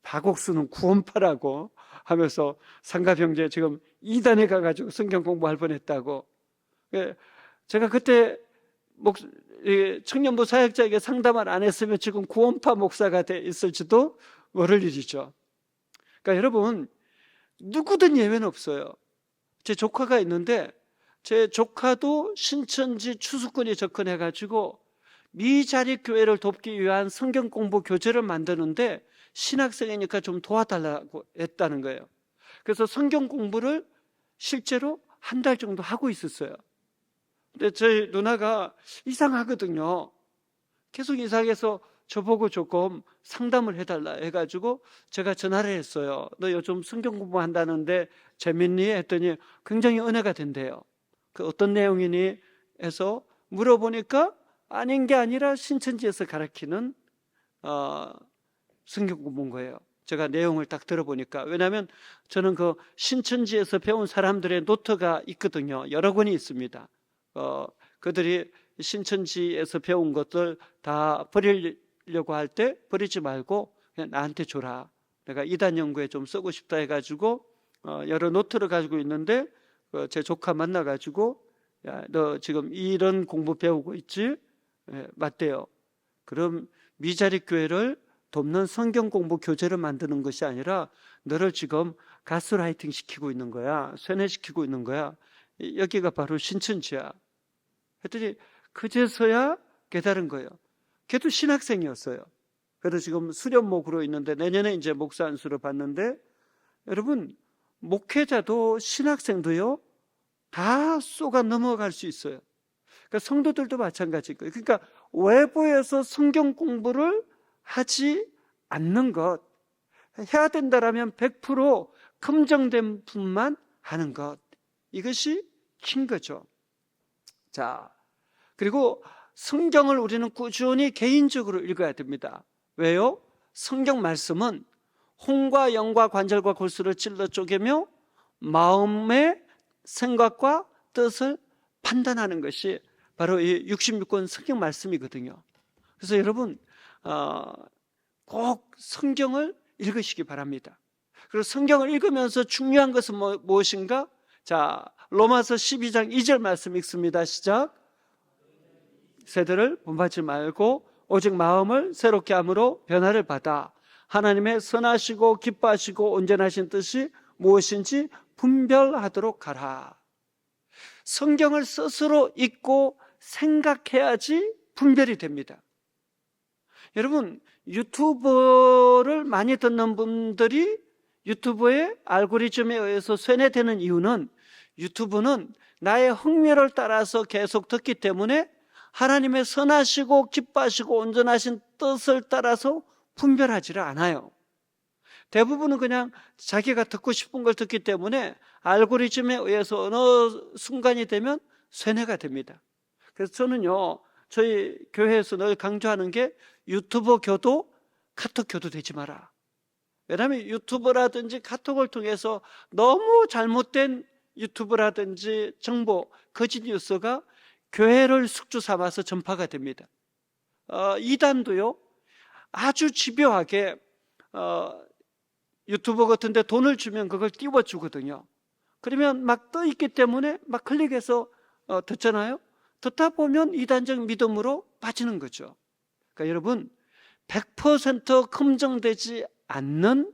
박옥수는 구원파라고 하면서 상가 형제 지금 이단에 가가지고 성경 공부할 뻔했다고. 제가 그때 청년부 사역자에게 상담을 안 했으면 지금 구원파 목사가 돼 있을지도 모를 일이죠. 그러니까 여러분 누구든 예외는 없어요. 제 조카가 있는데 제 조카도 신천지 추수꾼이 접근해가지고 미자립 교회를 돕기 위한 성경 공부 교재를 만드는데 신학생이니까 좀 도와달라고 했다는 거예요. 그래서 성경 공부를 실제로 한 달 정도 하고 있었어요. 근데 저희 누나가 이상하거든요. 계속 이상해서 저보고 조금 상담을 해달라 해가지고 제가 전화를 했어요. 너 요즘 성경 공부한다는데 재밌니? 했더니 굉장히 은혜가 된대요. 그 어떤 내용이니? 해서 물어보니까 아닌 게 아니라 신천지에서 가르치는 성경 공부인 거예요. 제가 내용을 딱 들어보니까. 왜냐하면 저는 그 신천지에서 배운 사람들의 노트가 있거든요. 여러 권이 있습니다. 그들이 신천지에서 배운 것들 다 버리려고 할 때 버리지 말고 그냥 나한테 줘라. 내가 이단 연구에 좀 쓰고 싶다 해가지고 여러 노트를 가지고 있는데 제 조카 만나가지고 야, 너 지금 이런 공부 배우고 있지? 맞대요. 그럼 미자립 교회를 돕는 성경 공부 교재를 만드는 것이 아니라 너를 지금 가스라이팅 시키고 있는 거야. 세뇌시키고 있는 거야. 여기가 바로 신천지야. 했더니 그제서야 깨달은 거예요. 걔도 신학생이었어요. 그래도 지금 수련목으로 있는데 내년에 이제 목사 안수를 받는데 여러분 목회자도 신학생도요 다 쏘가 넘어갈 수 있어요. 그러니까 성도들도 마찬가지일 거예요. 그러니까 외부에서 성경 공부를 하지 않는 것, 해야 된다라면 100% 검증된 분만 하는 것, 이것이 긴 거죠. 자, 그리고 성경을 우리는 꾸준히 개인적으로 읽어야 됩니다. 왜요? 성경 말씀은 혼과 영과 관절과 골수를 찔러 쪼개며 마음의 생각과 뜻을 판단하는 것이 바로 이 66권 성경 말씀이거든요. 그래서 여러분 꼭 성경을 읽으시기 바랍니다. 그리고 성경을 읽으면서 중요한 것은 무엇인가? 자, 로마서 12장 2절 말씀 읽습니다. 시작. 세대를 본받지 말고 오직 마음을 새롭게 함으로 변화를 받아 하나님의 선하시고 기뻐하시고 온전하신 뜻이 무엇인지 분별하도록 하라. 성경을 스스로 읽고 생각해야지 분별이 됩니다. 여러분, 유튜브를 많이 듣는 분들이 유튜브의 알고리즘에 의해서 쇠뇌되는 이유는, 유튜브는 나의 흥미를 따라서 계속 듣기 때문에 하나님의 선하시고 기뻐하시고 온전하신 뜻을 따라서 분별하지를 않아요. 대부분은 그냥 자기가 듣고 싶은 걸 듣기 때문에 알고리즘에 의해서 어느 순간이 되면 쇠뇌가 됩니다. 그래서 저는요, 저희 교회에서 늘 강조하는 게 유튜브 교도 카톡 교도 되지 마라. 왜냐하면 유튜브라든지 카톡을 통해서 너무 잘못된 유튜브라든지 정보, 거짓 뉴스가 교회를 숙주 삼아서 전파가 됩니다. 이단도요, 아주 집요하게 유튜브 같은 데 돈을 주면 그걸 띄워주거든요. 그러면 막 떠 있기 때문에 막 클릭해서 듣잖아요. 듣다 보면 이단적 믿음으로 빠지는 거죠. 그러니까 여러분, 100% 검증되지 않는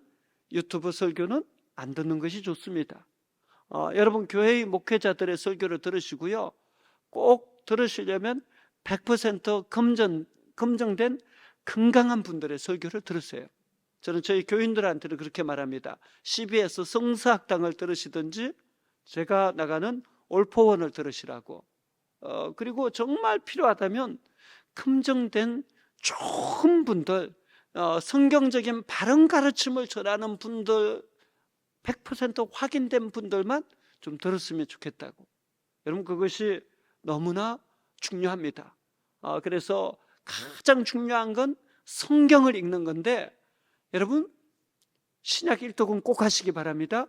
유튜브 설교는 안 듣는 것이 좋습니다. 여러분, 교회의 목회자들의 설교를 들으시고요, 꼭 들으시려면 100% 검증된 건강한 분들의 설교를 들으세요. 저는 저희 교인들한테는 그렇게 말합니다. CBS 성서학당을 들으시든지 제가 나가는 올포원을 들으시라고. 그리고 정말 필요하다면 검증된 좋은 분들, 성경적인 바른 가르침을 전하는 분들, 100% 확인된 분들만 좀 들었으면 좋겠다고. 여러분, 그것이 너무나 중요합니다. 그래서 가장 중요한 건 성경을 읽는 건데, 여러분, 신약 일독은 꼭 하시기 바랍니다.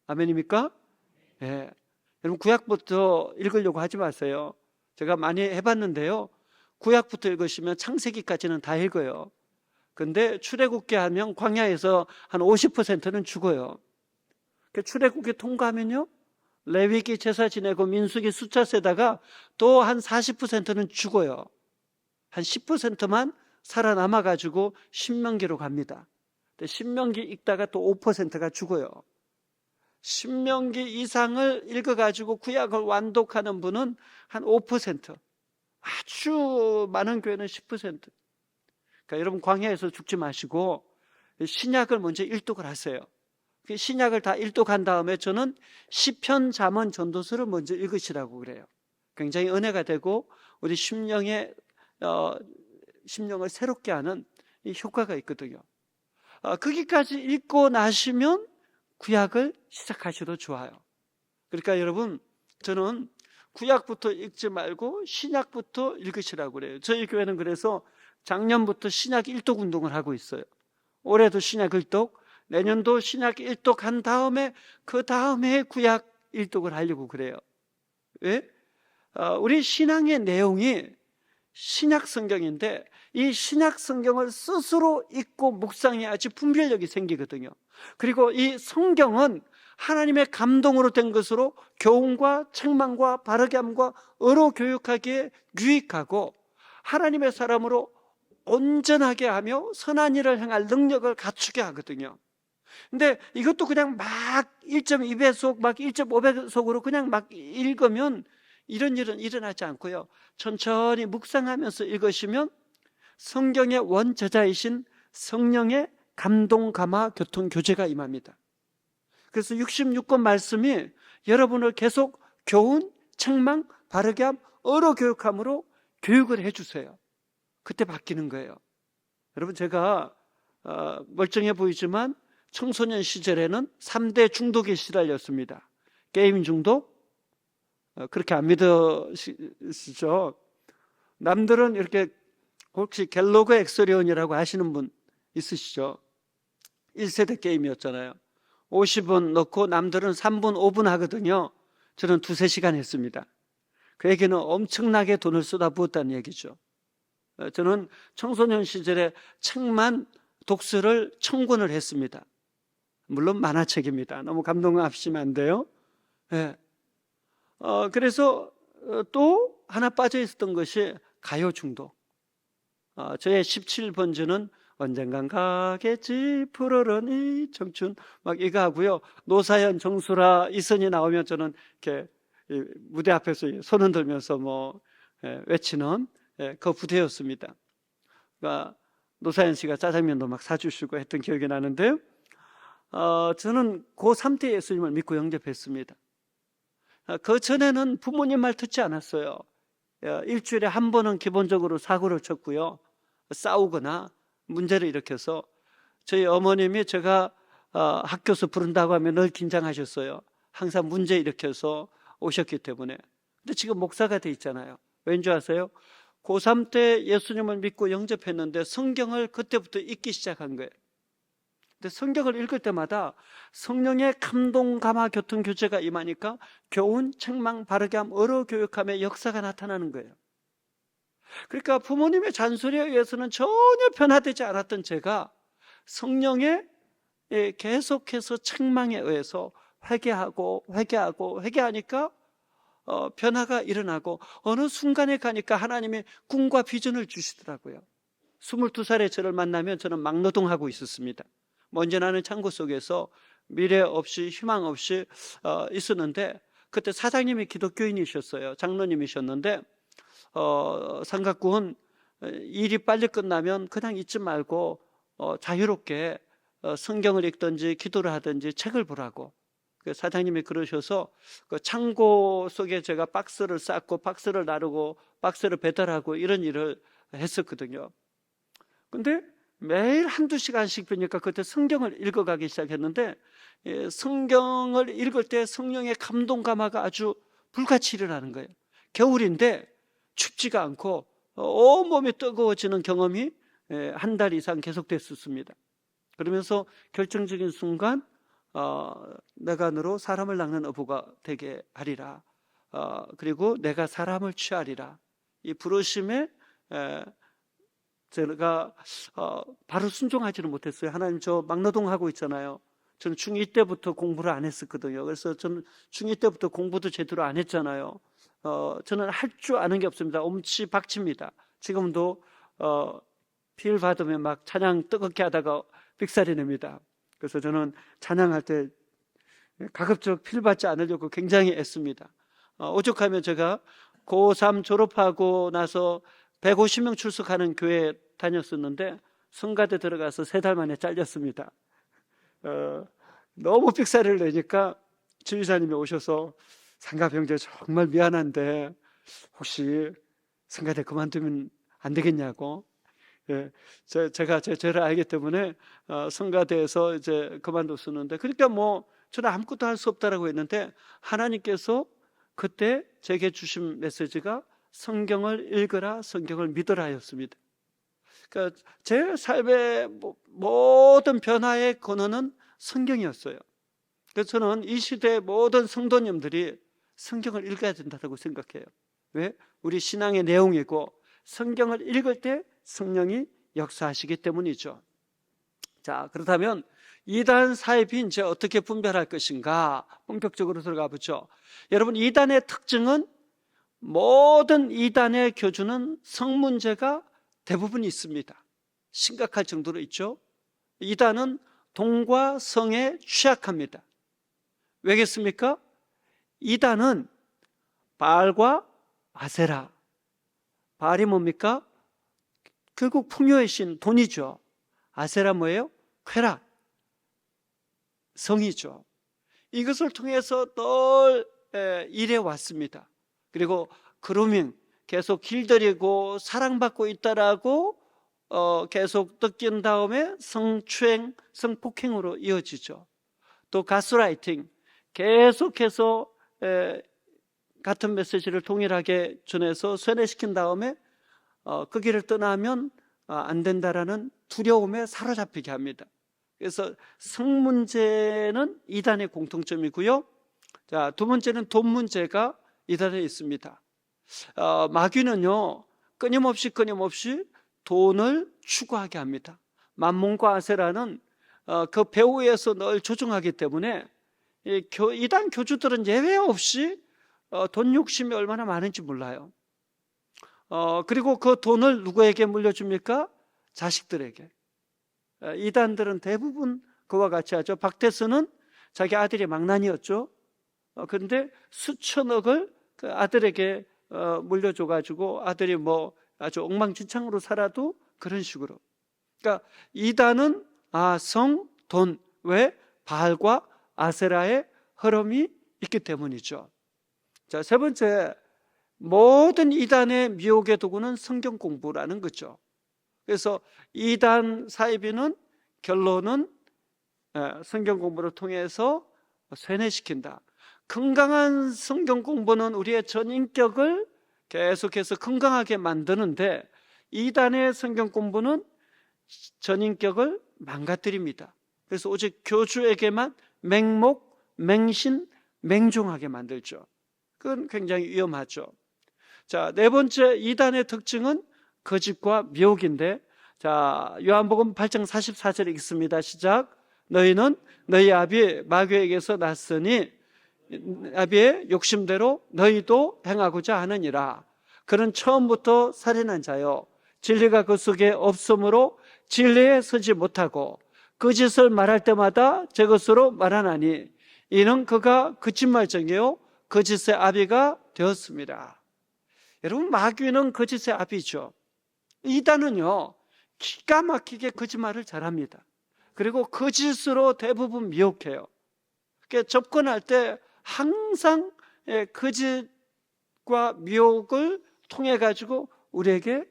아멘입니까? 예. 여러분, 구약부터 읽으려고 하지 마세요. 제가 많이 해봤는데요, 구약부터 읽으시면 창세기까지는 다 읽어요. 근데 출애굽기 하면 광야에서 한 50%는 죽어요. 출애굽기 통과하면요, 레위기 제사 지내고 민수기 숫자 세다가 또 한 40%는 죽어요. 한 10%만 살아남아가지고 신명기로 갑니다. 근데 신명기 읽다가 또 5%가 죽어요. 신명기 이상을 읽어가지고 구약을 완독하는 분은 한 5%, 아주 많은 교회는 10%. 그러니까 여러분, 광야에서 죽지 마시고 신약을 먼저 일독을 하세요. 신약을 다 일독한 다음에 저는 시편, 잠언, 전도서를 먼저 읽으시라고 그래요. 굉장히 은혜가 되고 우리 심령을 새롭게 하는 이 효과가 있거든요. 거기까지 읽고 나시면 구약을 시작하셔도 좋아요. 그러니까 여러분, 저는 구약부터 읽지 말고 신약부터 읽으시라고 그래요. 저희 교회는 그래서 작년부터 신약 일독 운동을 하고 있어요. 올해도 신약 일독, 내년도 신약 일독 한 다음에 그 다음에 구약 일독을 하려고 그래요. 왜? 우리 신앙의 내용이 신약 성경인데 이 신약 성경을 스스로 읽고 묵상해야지 분별력이 생기거든요. 그리고 이 성경은 하나님의 감동으로 된 것으로 교훈과 책망과 바르게 함과 의로 교육하기에 유익하고 하나님의 사람으로 온전하게 하며 선한 일을 행할 능력을 갖추게 하거든요. 근데 이것도 그냥 막 1.2배속, 막 1.5배속으로 그냥 막 읽으면 이런 일은 일어나지 않고요, 천천히 묵상하면서 읽으시면 성경의 원저자이신 성령의 감동, 감화, 교통, 교제가 임합니다. 그래서 66권 말씀이 여러분을 계속 교훈, 책망, 바르게 함, 의로 교육함으로 교육을 해주세요. 그때 바뀌는 거예요. 여러분, 제가 멀쩡해 보이지만 청소년 시절에는 3대 중독에 시달렸습니다. 게임 중독, 그렇게 안 믿으시죠? 남들은 이렇게, 혹시 갤로그 엑소리온이라고 아시는 분 있으시죠? 1세대 게임이었잖아요. 50원 넣고 남들은 3분, 5분 하거든요. 저는 2-3시간 했습니다. 그 얘기는 엄청나게 돈을 쏟아부었다는 얘기죠. 저는 청소년 시절에 책만 독서를 1000권을 했습니다. 물론 만화책입니다. 너무 감동하시면 안 돼요. 네. 그래서 또 하나 빠져 있었던 것이 가요 중독. 저의 17번지는 언젠간 가겠지 푸르른 이 청춘 막 이거 하고요. 노사연 정수라 이선이 나오면 저는 이렇게 이 무대 앞에서 손 흔들면서 외치는 그 부대였습니다. 그러니까 노사연 씨가 짜장면도 막 사주시고 했던 기억이 나는데요. 저는 고3 때 예수님을 믿고 영접했습니다. 그 전에는 부모님 말 듣지 않았어요. 일주일에 한 번은 기본적으로 사고를 쳤고요. 싸우거나 문제를 일으켜서 저희 어머님이 제가 학교에서 부른다고 하면 늘 긴장하셨어요. 항상 문제 일으켜서 오셨기 때문에. 근데 지금 목사가 돼 있잖아요. 왠지 아세요? 고3 때 예수님을 믿고 영접했는데 성경을 그때부터 읽기 시작한 거예요. 근데 성경을 읽을 때마다 성령의 감동, 감화, 교통, 교제가 임하니까 교훈, 책망, 바르게 함, 어로 교육함의 역사가 나타나는 거예요. 그러니까 부모님의 잔소리에 의해서는 전혀 변화되지 않았던 제가 성령의 계속해서 책망에 의해서 회개하니까 변화가 일어나고 어느 순간에 가니까 하나님이 꿈과 비전을 주시더라고요. 22살에 저를 만나면 저는 막노동하고 있었습니다. 먼지 나는 창고 속에서 미래 없이 희망 없이 있었는데 그때 사장님이 기독교인이셨어요. 장로님이셨는데 삼각군 일이 빨리 끝나면 그냥 있지 말고 자유롭게 성경을 읽든지 기도를 하든지 책을 보라고 사장님이 그러셔서 그 창고 속에 제가 박스를 쌓고 박스를 나르고 박스를 배달하고 이런 일을 했었거든요. 근데 매일 한두 시간씩 보니까 그때 성경을 읽어가기 시작했는데 성경을 읽을 때 성령의 감동 감화가 아주 불같이 일어나는 거예요. 겨울인데 춥지가 않고 온몸이 뜨거워지는 경험이 한 달 이상 계속됐었습니다. 그러면서 결정적인 순간 내가 너로 사람을 낚는 어부가 되게 하리라. 그리고 내가 사람을 취하리라. 이 부르심에 제가 바로 순종하지는 못했어요. 하나님 저 막노동하고 있잖아요. 저는 중2 때부터 공부를 안 했었거든요. 그래서 저는 중2 때부터 공부도 제대로 안 했잖아요. 저는 할 줄 아는 게 없습니다. 엄치박치입니다. 지금도 필 받으면 막 찬양 뜨겁게 하다가 삑사리 냅니다. 그래서 저는 찬양할 때 가급적 필 받지 않으려고 굉장히 애씁니다. 오죽하면 제가 고3 졸업하고 나서 150명 출석하는 교회에 다녔었는데 성가대 들어가서 3달 만에 잘렸습니다. 너무 삑사리를 내니까 지휘자님이 오셔서 상갑 형제 정말 미안한데 혹시 성가대 그만두면 안 되겠냐고. 제가 제 죄를 알기 때문에 성가대에서 이제 그만뒀었는데 그러니까 저는 아무것도 할 수 없다라고 했는데 하나님께서 그때 제게 주신 메시지가 성경을 읽으라, 성경을 믿으라였습니다. 그러니까 제 삶의 모든 변화의 근원은 성경이었어요. 그래서 저는 이 시대의 모든 성도님들이 성경을 읽어야 된다고 생각해요. 왜? 우리 신앙의 내용이고 성경을 읽을 때 성령이 역사하시기 때문이죠. 자, 그렇다면 이단 사입이 이제 어떻게 분별할 것인가? 본격적으로 들어가 보죠. 여러분, 이단의 특징은 모든 이단의 교주는 성 문제가 대부분 있습니다. 심각할 정도로 있죠. 이단은 동과 성에 취약합니다. 왜겠습니까? 이단은 바알과 아세라. 바알이 뭡니까? 결국 풍요의 신, 돈이죠. 아세라 뭐예요? 쾌락, 성이죠. 이것을 통해서 늘 일해 왔습니다. 그리고 그루밍, 계속 길들이고 사랑받고 있다라고 계속 느낀 다음에 성추행, 성폭행으로 이어지죠. 또 가스라이팅, 계속해서 같은 메시지를 동일하게 전해서 세뇌시킨 다음에 그 길을 떠나면 안 된다라는 두려움에 사로잡히게 합니다. 그래서 성 문제는 이단의 공통점이고요. 자, 두 번째는 돈 문제가 이단에 있습니다. 마귀는요, 끊임없이 돈을 추구하게 합니다. 만몬과 아세라는 그 배후에서 늘 조종하기 때문에 이단 교주들은 예외 없이 돈 욕심이 얼마나 많은지 몰라요. 그리고 그 돈을 누구에게 물려줍니까? 자식들에게. 이단들은 대부분 그와 같이 하죠. 박태수는 자기 아들이 망난이었죠. 그런데 수천억을 그 아들에게 물려줘가지고 아들이 뭐 아주 엉망진창으로 살아도 그런 식으로. 그러니까 이단은 성, 돈, 왜? 바알과 아세라의 흐름이 있기 때문이죠. 자, 세 번째, 모든 이단의 미혹의 도구는 성경 공부라는 거죠. 그래서 이단 사이비는 결론은 성경 공부를 통해서 세뇌시킨다. 건강한 성경 공부는 우리의 전인격을 계속해서 건강하게 만드는데 이단의 성경 공부는 전인격을 망가뜨립니다. 그래서 오직 교주에게만 맹목, 맹신, 맹종하게 만들죠. 그건 굉장히 위험하죠. 자, 네 번째 이단의 특징은 거짓과 미혹인데, 자, 요한복음 8장 44절에 읽습니다. 시작. 너희는 너희 아비 마귀에게서 났으니 아비의 욕심대로 너희도 행하고자 하느니라. 그는 처음부터 살인한 자요, 진리가 그 속에 없으므로 진리에 서지 못하고 거짓을 말할 때마다 저것으로 말하나니 이는 그가 거짓말쟁이요 거짓의 아비가 되었습니다. 여러분, 마귀는 거짓의 아비죠. 이단은요, 기가 막히게 거짓말을 잘합니다. 그리고 거짓으로 대부분 미혹해요. 그러니까 접근할 때 항상 거짓과 미혹을 통해 가지고 우리에게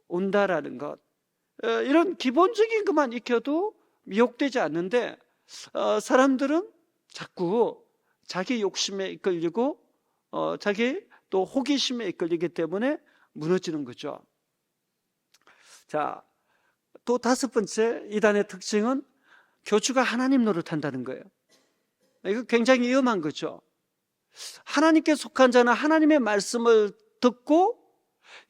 온다라는 것, 이런 기본적인 것만 익혀도 미혹되지 않는데 사람들은 자꾸 자기 욕심에 이끌리고 자기 또 호기심에 이끌리기 때문에 무너지는 거죠. 자, 또 다섯 번째 이단의 특징은 교주가 하나님 노릇한다는 거예요. 이거 굉장히 위험한 거죠. 하나님께 속한 자는 하나님의 말씀을 듣고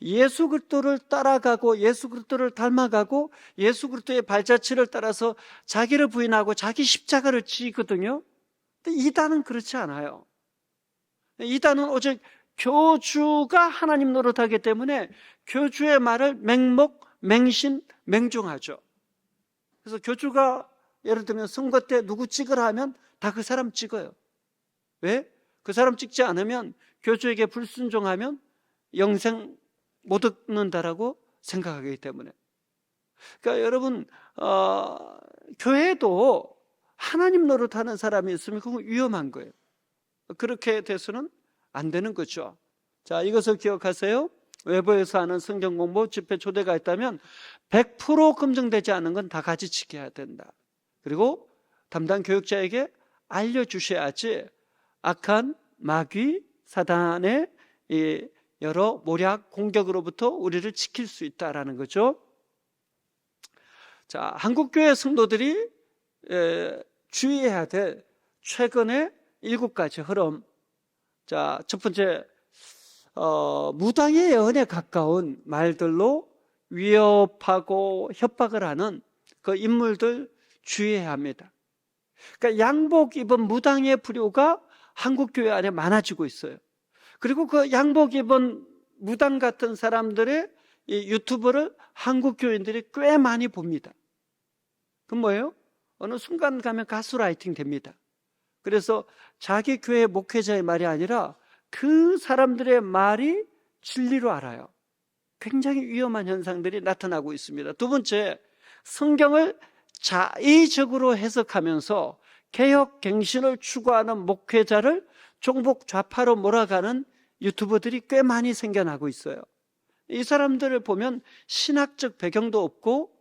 예수 그리스도를 따라가고 예수 그리스도를 닮아가고 예수 그리스도의 발자취를 따라서 자기를 부인하고 자기 십자가를 지거든요. 근데 이단은 그렇지 않아요. 이단은 오직 교주가 하나님 노릇하기 때문에 교주의 말을 맹목, 맹신, 맹종하죠. 그래서 교주가 예를 들면 선거 때 누구 찍으라 하면 다 그 사람 찍어요. 왜? 그 사람 찍지 않으면 교주에게 불순종하면 영생 못 얻는다라고 생각하기 때문에. 그러니까 여러분, 교회도 하나님 노릇하는 사람이 있으면 그건 위험한 거예요. 그렇게 돼서는 안 되는 거죠. 자, 이것을 기억하세요. 외부에서 하는 성경 공부, 집회 초대가 있다면 100% 검증되지 않은 건 다 같이 지켜야 된다. 그리고 담당 교육자에게 알려주셔야지 악한 마귀, 사단의 이 여러 모략, 공격으로부터 우리를 지킬 수 있다라는 거죠. 자, 한국교회 성도들이 주의해야 될 최근의 7가지 흐름. 자, 첫 번째, 무당의 예언에 가까운 말들로 위협하고 협박을 하는 그 인물들 주의해야 합니다. 그러니까 양복 입은 무당의 부류가 한국교회 안에 많아지고 있어요. 그리고 그 양복 입은 무당 같은 사람들의 이 유튜브를 한국 교인들이 꽤 많이 봅니다. 그건 뭐예요? 어느 순간 가면 가스라이팅 됩니다. 그래서 자기 교회 목회자의 말이 아니라 그 사람들의 말이 진리로 알아요. 굉장히 위험한 현상들이 나타나고 있습니다. 두 번째, 성경을 자의적으로 해석하면서 개혁 갱신을 추구하는 목회자를 종북 좌파로 몰아가는 유튜버들이 꽤 많이 생겨나고 있어요. 이 사람들을 보면 신학적 배경도 없고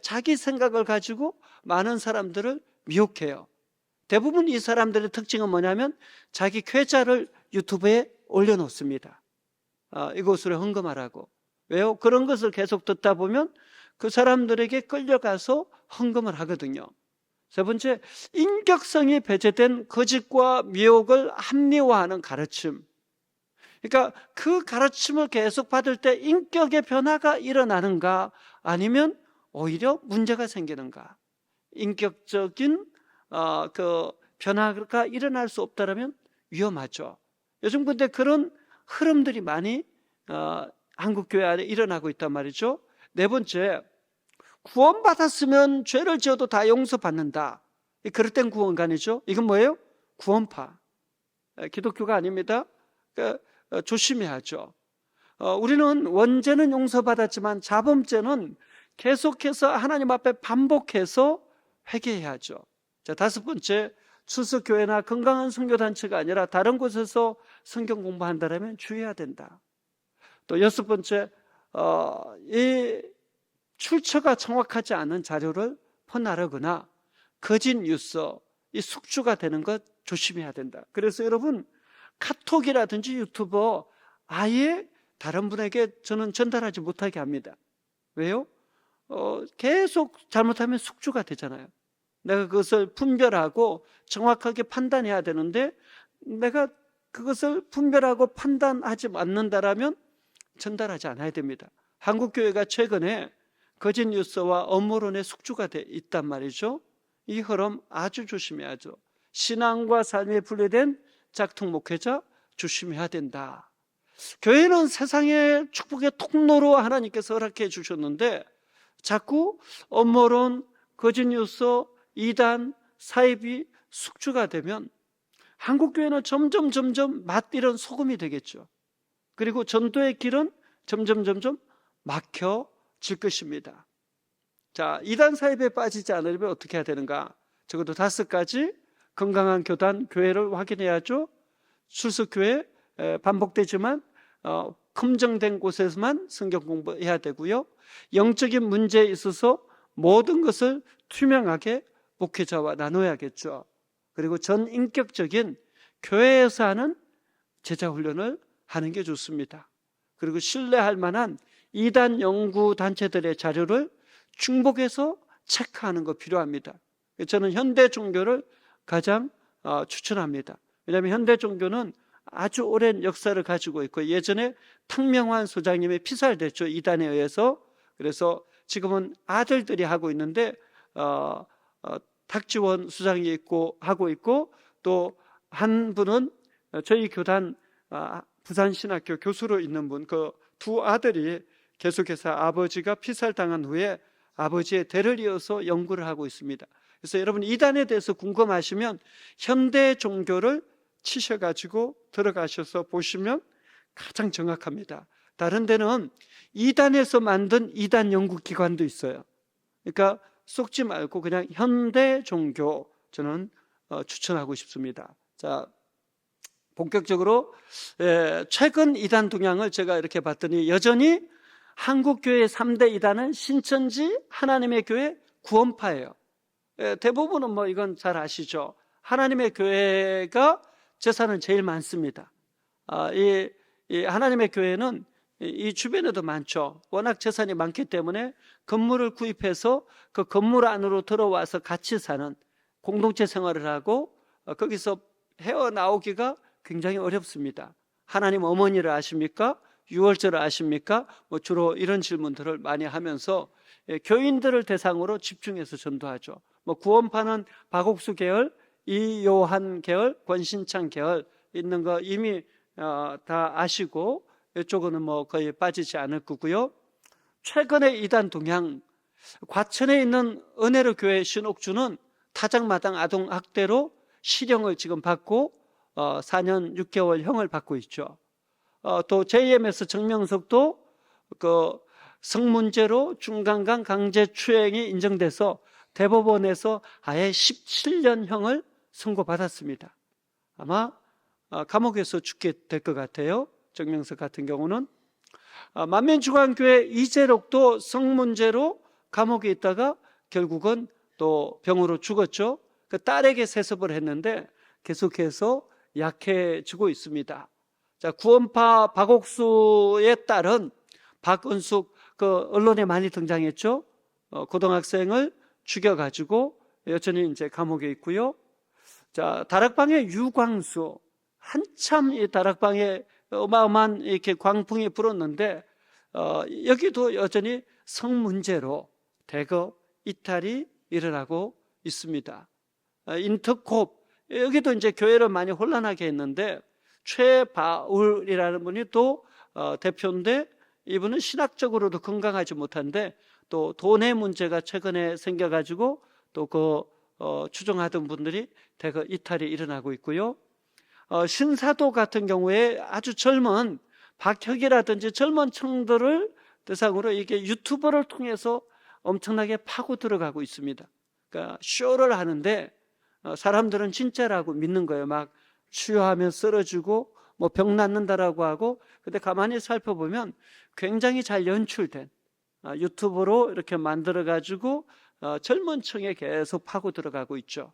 자기 생각을 가지고 많은 사람들을 미혹해요. 대부분 이 사람들의 특징은 뭐냐면 자기 쾌자를 유튜브에 올려놓습니다. 이것으로 헌금하라고. 왜요? 그런 것을 계속 듣다 보면 그 사람들에게 끌려가서 헌금을 하거든요. 세 번째, 인격성이 배제된 거짓과 미혹을 합리화하는 가르침. 그러니까 그 가르침을 계속 받을 때 인격의 변화가 일어나는가 아니면 오히려 문제가 생기는가. 인격적인 그 변화가 일어날 수 없다면 위험하죠. 요즘 근데 그런 흐름들이 많이 한국 교회 안에 일어나고 있단 말이죠. 네 번째, 구원받았으면 죄를 지어도 다 용서받는다. 그럴 땐 구원관이죠. 이건 뭐예요? 구원파. 기독교가 아닙니다. 그러니까 조심해야죠. 우리는 원죄는 용서받았지만 자범죄는 계속해서 하나님 앞에 반복해서 회개해야죠. 자, 다섯 번째, 출석교회나 건강한 선교단체가 아니라 다른 곳에서 성경 공부한다면 주의해야 된다. 또 여섯 번째, 이 출처가 정확하지 않은 자료를 퍼나르거나 거짓 뉴스, 이 숙주가 되는 것 조심해야 된다. 그래서 여러분, 카톡이라든지 유튜버 아예 다른 분에게 저는 전달하지 못하게 합니다. 왜요? 계속 잘못하면 숙주가 되잖아요. 내가 그것을 분별하고 정확하게 판단해야 되는데 내가 그것을 분별하고 판단하지 않는다라면 전달하지 않아야 됩니다. 한국교회가 최근에 거짓 뉴스와 음모론의 숙주가 돼 있단 말이죠. 이 흐름 아주 조심해야죠. 신앙과 삶에 분리된 짝퉁 목회자 조심해야 된다. 교회는 세상의 축복의 통로로 하나님께서 허락해 주셨는데 자꾸 음모론, 거짓 뉴스, 이단, 사이비 숙주가 되면 한국교회는 점점 맛들은 소금이 되겠죠. 그리고 전도의 길은 점점 막혀질 것입니다. 자, 이단 사이비에 빠지지 않으려면 어떻게 해야 되는가? 적어도 5가지 건강한 교단, 교회를 확인해야죠. 출석교회 반복되지만 검증된 곳에서만 성경 공부해야 되고요. 영적인 문제에 있어서 모든 것을 투명하게 목회자와 나눠야겠죠. 그리고 전인격적인 교회에서 하는 제자훈련을 하는 게 좋습니다. 그리고 신뢰할 만한 이단 연구단체들의 자료를 중복해서 체크하는 거 필요합니다. 저는 현대 종교를 가장 추천합니다. 왜냐하면 현대 종교는 아주 오랜 역사를 가지고 있고 예전에 탕명환 소장님이 피살됐죠. 이단에 의해서. 그래서 지금은 아들들이 하고 있는데 탁지원 수장이 있고 하고 있고 또 한 분은 저희 교단 부산신학교 교수로 있는 분, 그 두 아들이 계속해서 아버지가 피살당한 후에 아버지의 대를 이어서 연구를 하고 있습니다. 그래서 여러분 이단에 대해서 궁금하시면 현대 종교를 치셔가지고 들어가셔서 보시면 가장 정확합니다. 다른 데는 이단에서 만든 이단 연구기관도 있어요. 그러니까 속지 말고 그냥 현대 종교 저는 추천하고 싶습니다. 자, 본격적으로 최근 이단 동향을 제가 이렇게 봤더니 여전히 한국교회 3대 이단은 신천지, 하나님의 교회, 구원파예요. 대부분은 뭐 이건 잘 아시죠. 하나님의 교회가 재산은 제일 많습니다. 이 하나님의 교회는 이 주변에도 많죠. 워낙 재산이 많기 때문에 건물을 구입해서 그 건물 안으로 들어와서 같이 사는 공동체 생활을 하고 거기서 헤어나오기가 굉장히 어렵습니다. 하나님 어머니를 아십니까? 유월절을 아십니까? 뭐 주로 이런 질문들을 많이 하면서 교인들을 대상으로 집중해서 전도하죠. 뭐 구원파는 박옥수 계열, 이요한 계열, 권신창 계열 있는 거 이미 다 아시고 이쪽은 뭐 거의 빠지지 않을 거고요. 최근에 이단 동향, 과천에 있는 은혜로 교회 신옥주는 타작마당 아동학대로 실형을 지금 받고 4년 6개월 형을 받고 있죠. 또 JMS 정명석도 그 성문제로 중간간 강제추행이 인정돼서 대법원에서 아예 17년형을 선고받았습니다. 아마 감옥에서 죽게 될 것 같아요. 정명석 같은 경우는. 만면중앙교회 이재록도 성문제로 감옥에 있다가 결국은 또 병으로 죽었죠. 그 딸에게 세습을 했는데 계속해서 약해지고 있습니다. 자, 구원파 박옥수의 딸은 박은숙, 그 언론에 많이 등장했죠. 고등학생을 죽여가지고 여전히 이제 감옥에 있고요. 자, 다락방의 유광수, 한참 이 다락방에 어마어마한 이렇게 광풍이 불었는데 여기도 여전히 성문제로 대거 이탈이 일어나고 있습니다. 인터콥, 여기도 이제 교회를 많이 혼란하게 했는데 최바울이라는 분이 또 대표인데 이분은 신학적으로도 건강하지 못한데 또 돈의 문제가 최근에 생겨가지고 또 추종하던 분들이 대거 이탈이 일어나고 있고요. 신사도 같은 경우에 아주 젊은 박혁이라든지 젊은 청들을 대상으로 이게 유튜버를 통해서 엄청나게 파고 들어가고 있습니다. 그러니까 쇼를 하는데 사람들은 진짜라고 믿는 거예요. 막 추요하면 쓰러지고 뭐 병 낫는다라고 하고, 근데 가만히 살펴보면 굉장히 잘 연출된 유튜브로 이렇게 만들어 가지고 젊은 층에 계속 파고 들어가고 있죠.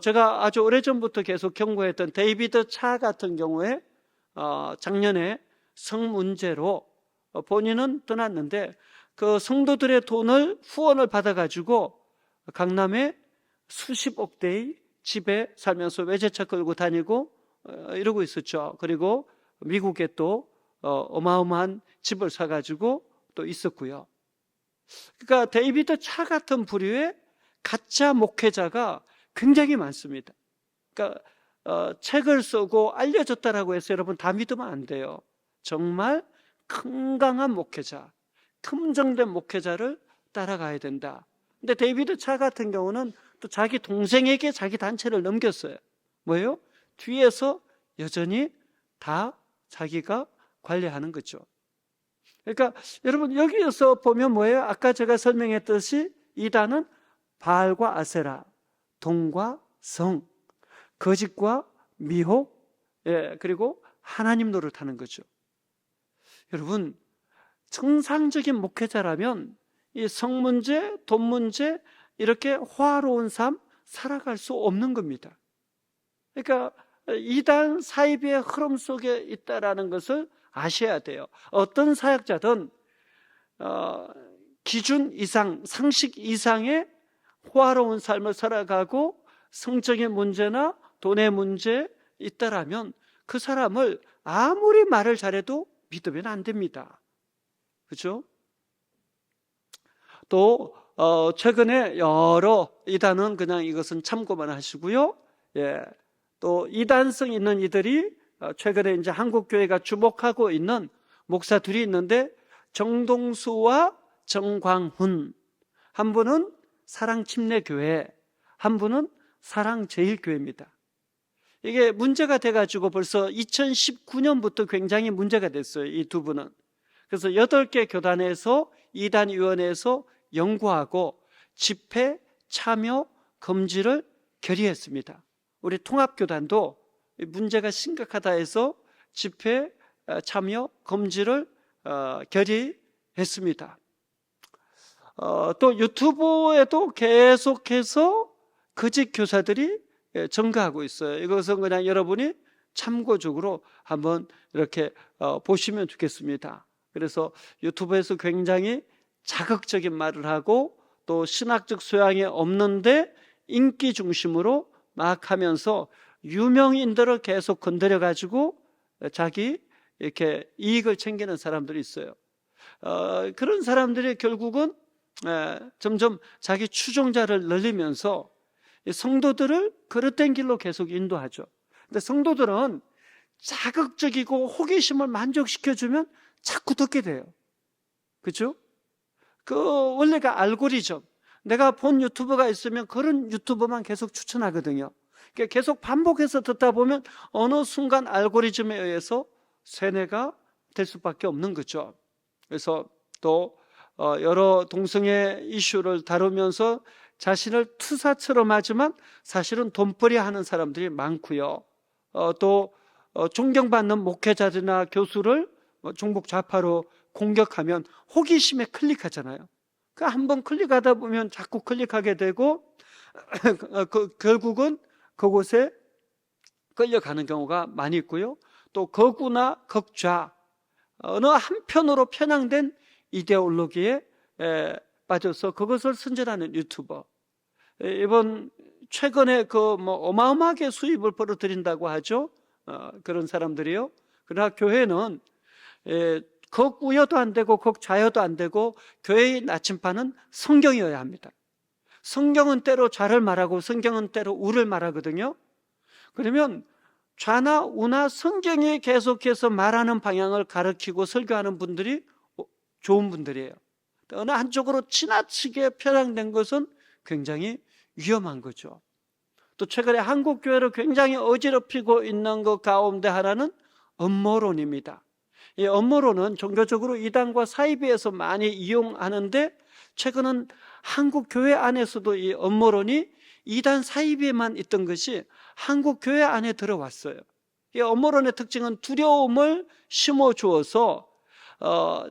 제가 아주 오래전부터 계속 경고했던 데이비드 차 같은 경우에 작년에 성 문제로 본인은 떠났는데 그 성도들의 돈을 후원을 받아가지고 강남에 수십억 대의 집에 살면서 외제차 끌고 다니고 이러고 있었죠. 그리고 미국에 또 어마어마한 집을 사가지고 또 있었고요. 그러니까 데이비드 차 같은 부류의 가짜 목회자가 굉장히 많습니다. 그러니까 책을 쓰고 알려졌다라고 해서 여러분 다 믿으면 안 돼요. 정말 건강한 목회자, 큼정된 목회자를 따라가야 된다. 근데 데이비드 차 같은 경우는 또 자기 동생에게 자기 단체를 넘겼어요. 뭐예요? 뒤에서 여전히 다 자기가 관리하는 거죠. 그러니까 여러분 여기에서 보면 뭐예요? 아까 제가 설명했듯이 이단은 바알과 아세라, 돈과 성, 거짓과 미혹, 그리고 하나님 노릇하는 거죠. 여러분 정상적인 목회자라면 이 성 문제, 돈 문제 이렇게 화로운 삶 살아갈 수 없는 겁니다. 그러니까 이단 사이비의 흐름 속에 있다라는 것을 아셔야 돼요. 어떤 사역자든 기준 이상, 상식 이상의 호화로운 삶을 살아가고 성적인 문제나 돈의 문제 있다라면 그 사람을 아무리 말을 잘해도 믿으면 안 됩니다. 그렇죠? 또 최근에 여러 이단은 그냥 이것은 참고만 하시고요. 또 이단성 있는 이들이 최근에 이제 한국 교회가 주목하고 있는 목사 둘이 있는데 정동수와 정광훈, 한 분은 사랑침례교회, 한 분은 사랑제일교회입니다. 이게 문제가 돼가지고 벌써 2019년부터 굉장히 문제가 됐어요. 이 두 분은. 그래서 8개 교단에서 이단위원회에서 연구하고 집회 참여 금지를 결의했습니다. 우리 통합교단도 문제가 심각하다 해서 집회 참여 금지를 결의했습니다. 또 유튜브에도 계속해서 거짓 교사들이 증가하고 있어요. 이것은 그냥 여러분이 참고적으로 한번 이렇게 보시면 좋겠습니다. 그래서 유튜브에서 굉장히 자극적인 말을 하고 또 신학적 소양이 없는데 인기 중심으로 막 하면서 유명인들을 계속 건드려 가지고 자기 이렇게 이익을 챙기는 사람들이 있어요. 그런 사람들이 결국은 점점 자기 추종자를 늘리면서 성도들을 그릇된 길로 계속 인도하죠. 근데 성도들은 자극적이고 호기심을 만족시켜주면 자꾸 듣게 돼요. 그렇죠? 그 원래가 알고리즘, 내가 본 유튜버가 있으면 그런 유튜버만 계속 추천하거든요. 그러니까 계속 반복해서 듣다 보면 어느 순간 알고리즘에 의해서 세뇌가 될 수밖에 없는 거죠. 그래서 또 여러 동성애 이슈를 다루면서 자신을 투사처럼 하지만 사실은 돈벌이 하는 사람들이 많고요. 또 존경받는 목회자들이나 교수를 종북 좌파로 공격하면 호기심에 클릭하잖아요. 그러니까 한번 클릭하다 보면 자꾸 클릭하게 되고 결국은 그곳에 끌려가는 경우가 많이 있고요. 또 극우나 극좌 어느 한편으로 편향된 이데올로기에 빠져서 그것을 선전하는 유튜버, 이번 최근에 어마어마하게 수입을 벌어들인다고 하죠. 그런 사람들이요. 그러나 교회는 극우여도 안 되고 극좌여도 안 되고 교회의 나침반은 성경이어야 합니다. 성경은 때로 좌를 말하고 성경은 때로 우를 말하거든요. 그러면 좌나 우나 성경이 계속해서 말하는 방향을 가르치고 설교하는 분들이 좋은 분들이에요. 어느 한쪽으로 지나치게 편향된 것은 굉장히 위험한 거죠. 또 최근에 한국 교회를 굉장히 어지럽히고 있는 것 가운데 하나는 음모론입니다. 이 음모론은 종교적으로 이단과 사이비에서 많이 이용하는데, 최근은 한국 교회 안에서도 이 음모론이 이단 사이비에만 있던 것이 한국 교회 안에 들어왔어요. 이 음모론의 특징은 두려움을 심어 주어서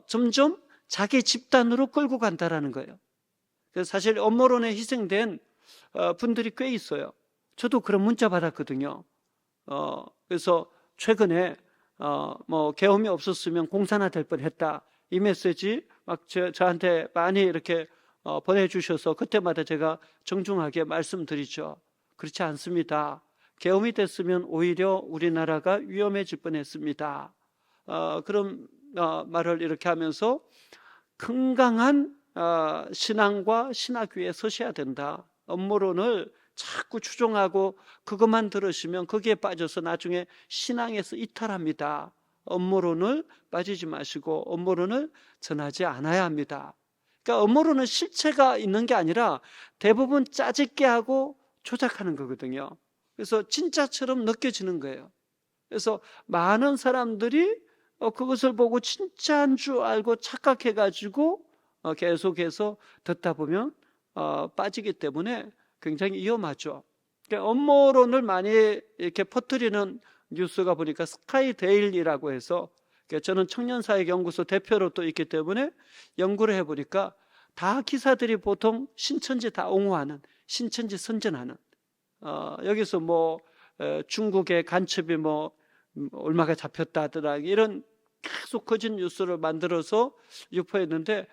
점점 자기 집단으로 끌고 간다라는 거예요. 그래서 사실 음모론에 희생된 분들이 꽤 있어요. 저도 그런 문자 받았거든요. 그래서 최근에 뭐 계엄이 없었으면 공산화 될 뻔했다, 이 메시지 막 저한테 많이 이렇게 보내주셔서 그때마다 제가 정중하게 말씀드리죠. 그렇지 않습니다. 계엄이 됐으면 오히려 우리나라가 위험해질 뻔했습니다. 그런 말을 이렇게 하면서 건강한 신앙과 신학 위에 서셔야 된다. 음모론을 자꾸 추종하고 그것만 들으시면 거기에 빠져서 나중에 신앙에서 이탈합니다. 음모론을 빠지지 마시고 음모론을 전하지 않아야 합니다. 그러니까 음모론은 실체가 있는 게 아니라 대부분 짜집게 하고 조작하는 거거든요. 그래서 진짜처럼 느껴지는 거예요. 그래서 많은 사람들이 그것을 보고 진짜인 줄 알고 착각해가지고 계속해서 듣다 보면 빠지기 때문에 굉장히 위험하죠. 그러니까 음모론을 많이 이렇게 퍼뜨리는 뉴스가 보니까 스카이데일리라고 해서, 저는 청년사역연구소 대표로 또 있기 때문에 연구를 해보니까 다 기사들이 보통 신천지 다 옹호하는, 신천지 선전하는, 여기서 뭐 중국의 간첩이 뭐 얼마가 잡혔다더라, 이런 계속 거짓 뉴스를 만들어서 유포했는데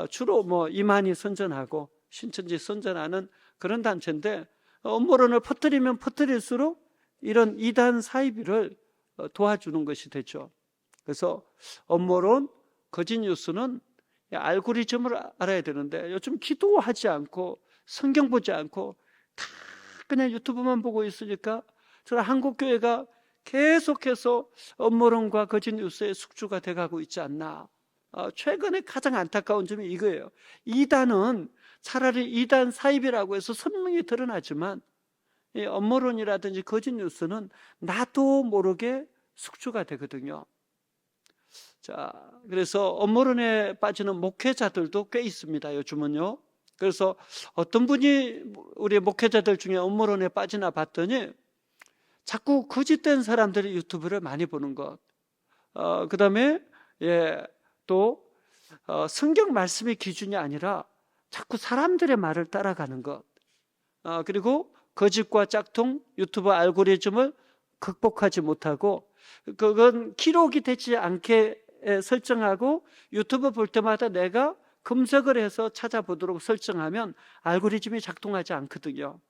주로 뭐 이만희 선전하고 신천지 선전하는 그런 단체인데, 음모론을 퍼뜨리면 퍼뜨릴수록 이런 이단 사이비를 도와주는 것이 되죠. 그래서 음모론, 거짓 뉴스는 알고리즘을 알아야 되는데, 요즘 기도하지 않고 성경 보지 않고 다 그냥 유튜브만 보고 있으니까 저는 한국 교회가 계속해서 음모론과 거짓 뉴스의 숙주가 돼가고 있지 않나. 최근에 가장 안타까운 점이 이거예요. 이단은 차라리 이단 사입이라고 해서 선명히 드러나지만, 이 음모론이라든지 거짓 뉴스는 나도 모르게 숙주가 되거든요. 자, 그래서 음모론에 빠지는 목회자들도 꽤 있습니다, 요즘은요. 그래서 어떤 분이 우리 목회자들 중에 음모론에 빠지나 봤더니 자꾸 거짓된 사람들이 유튜브를 많이 보는 것, 그 다음에 또 성경 말씀의 기준이 아니라 자꾸 사람들의 말을 따라가는 것, 그리고 거짓과 짝퉁 유튜브 알고리즘을 극복하지 못하고, 그건 기록이 되지 않게 설정하고 유튜브 볼 때마다 내가 검색을 해서 찾아보도록 설정하면 알고리즘이 작동하지 않거든요.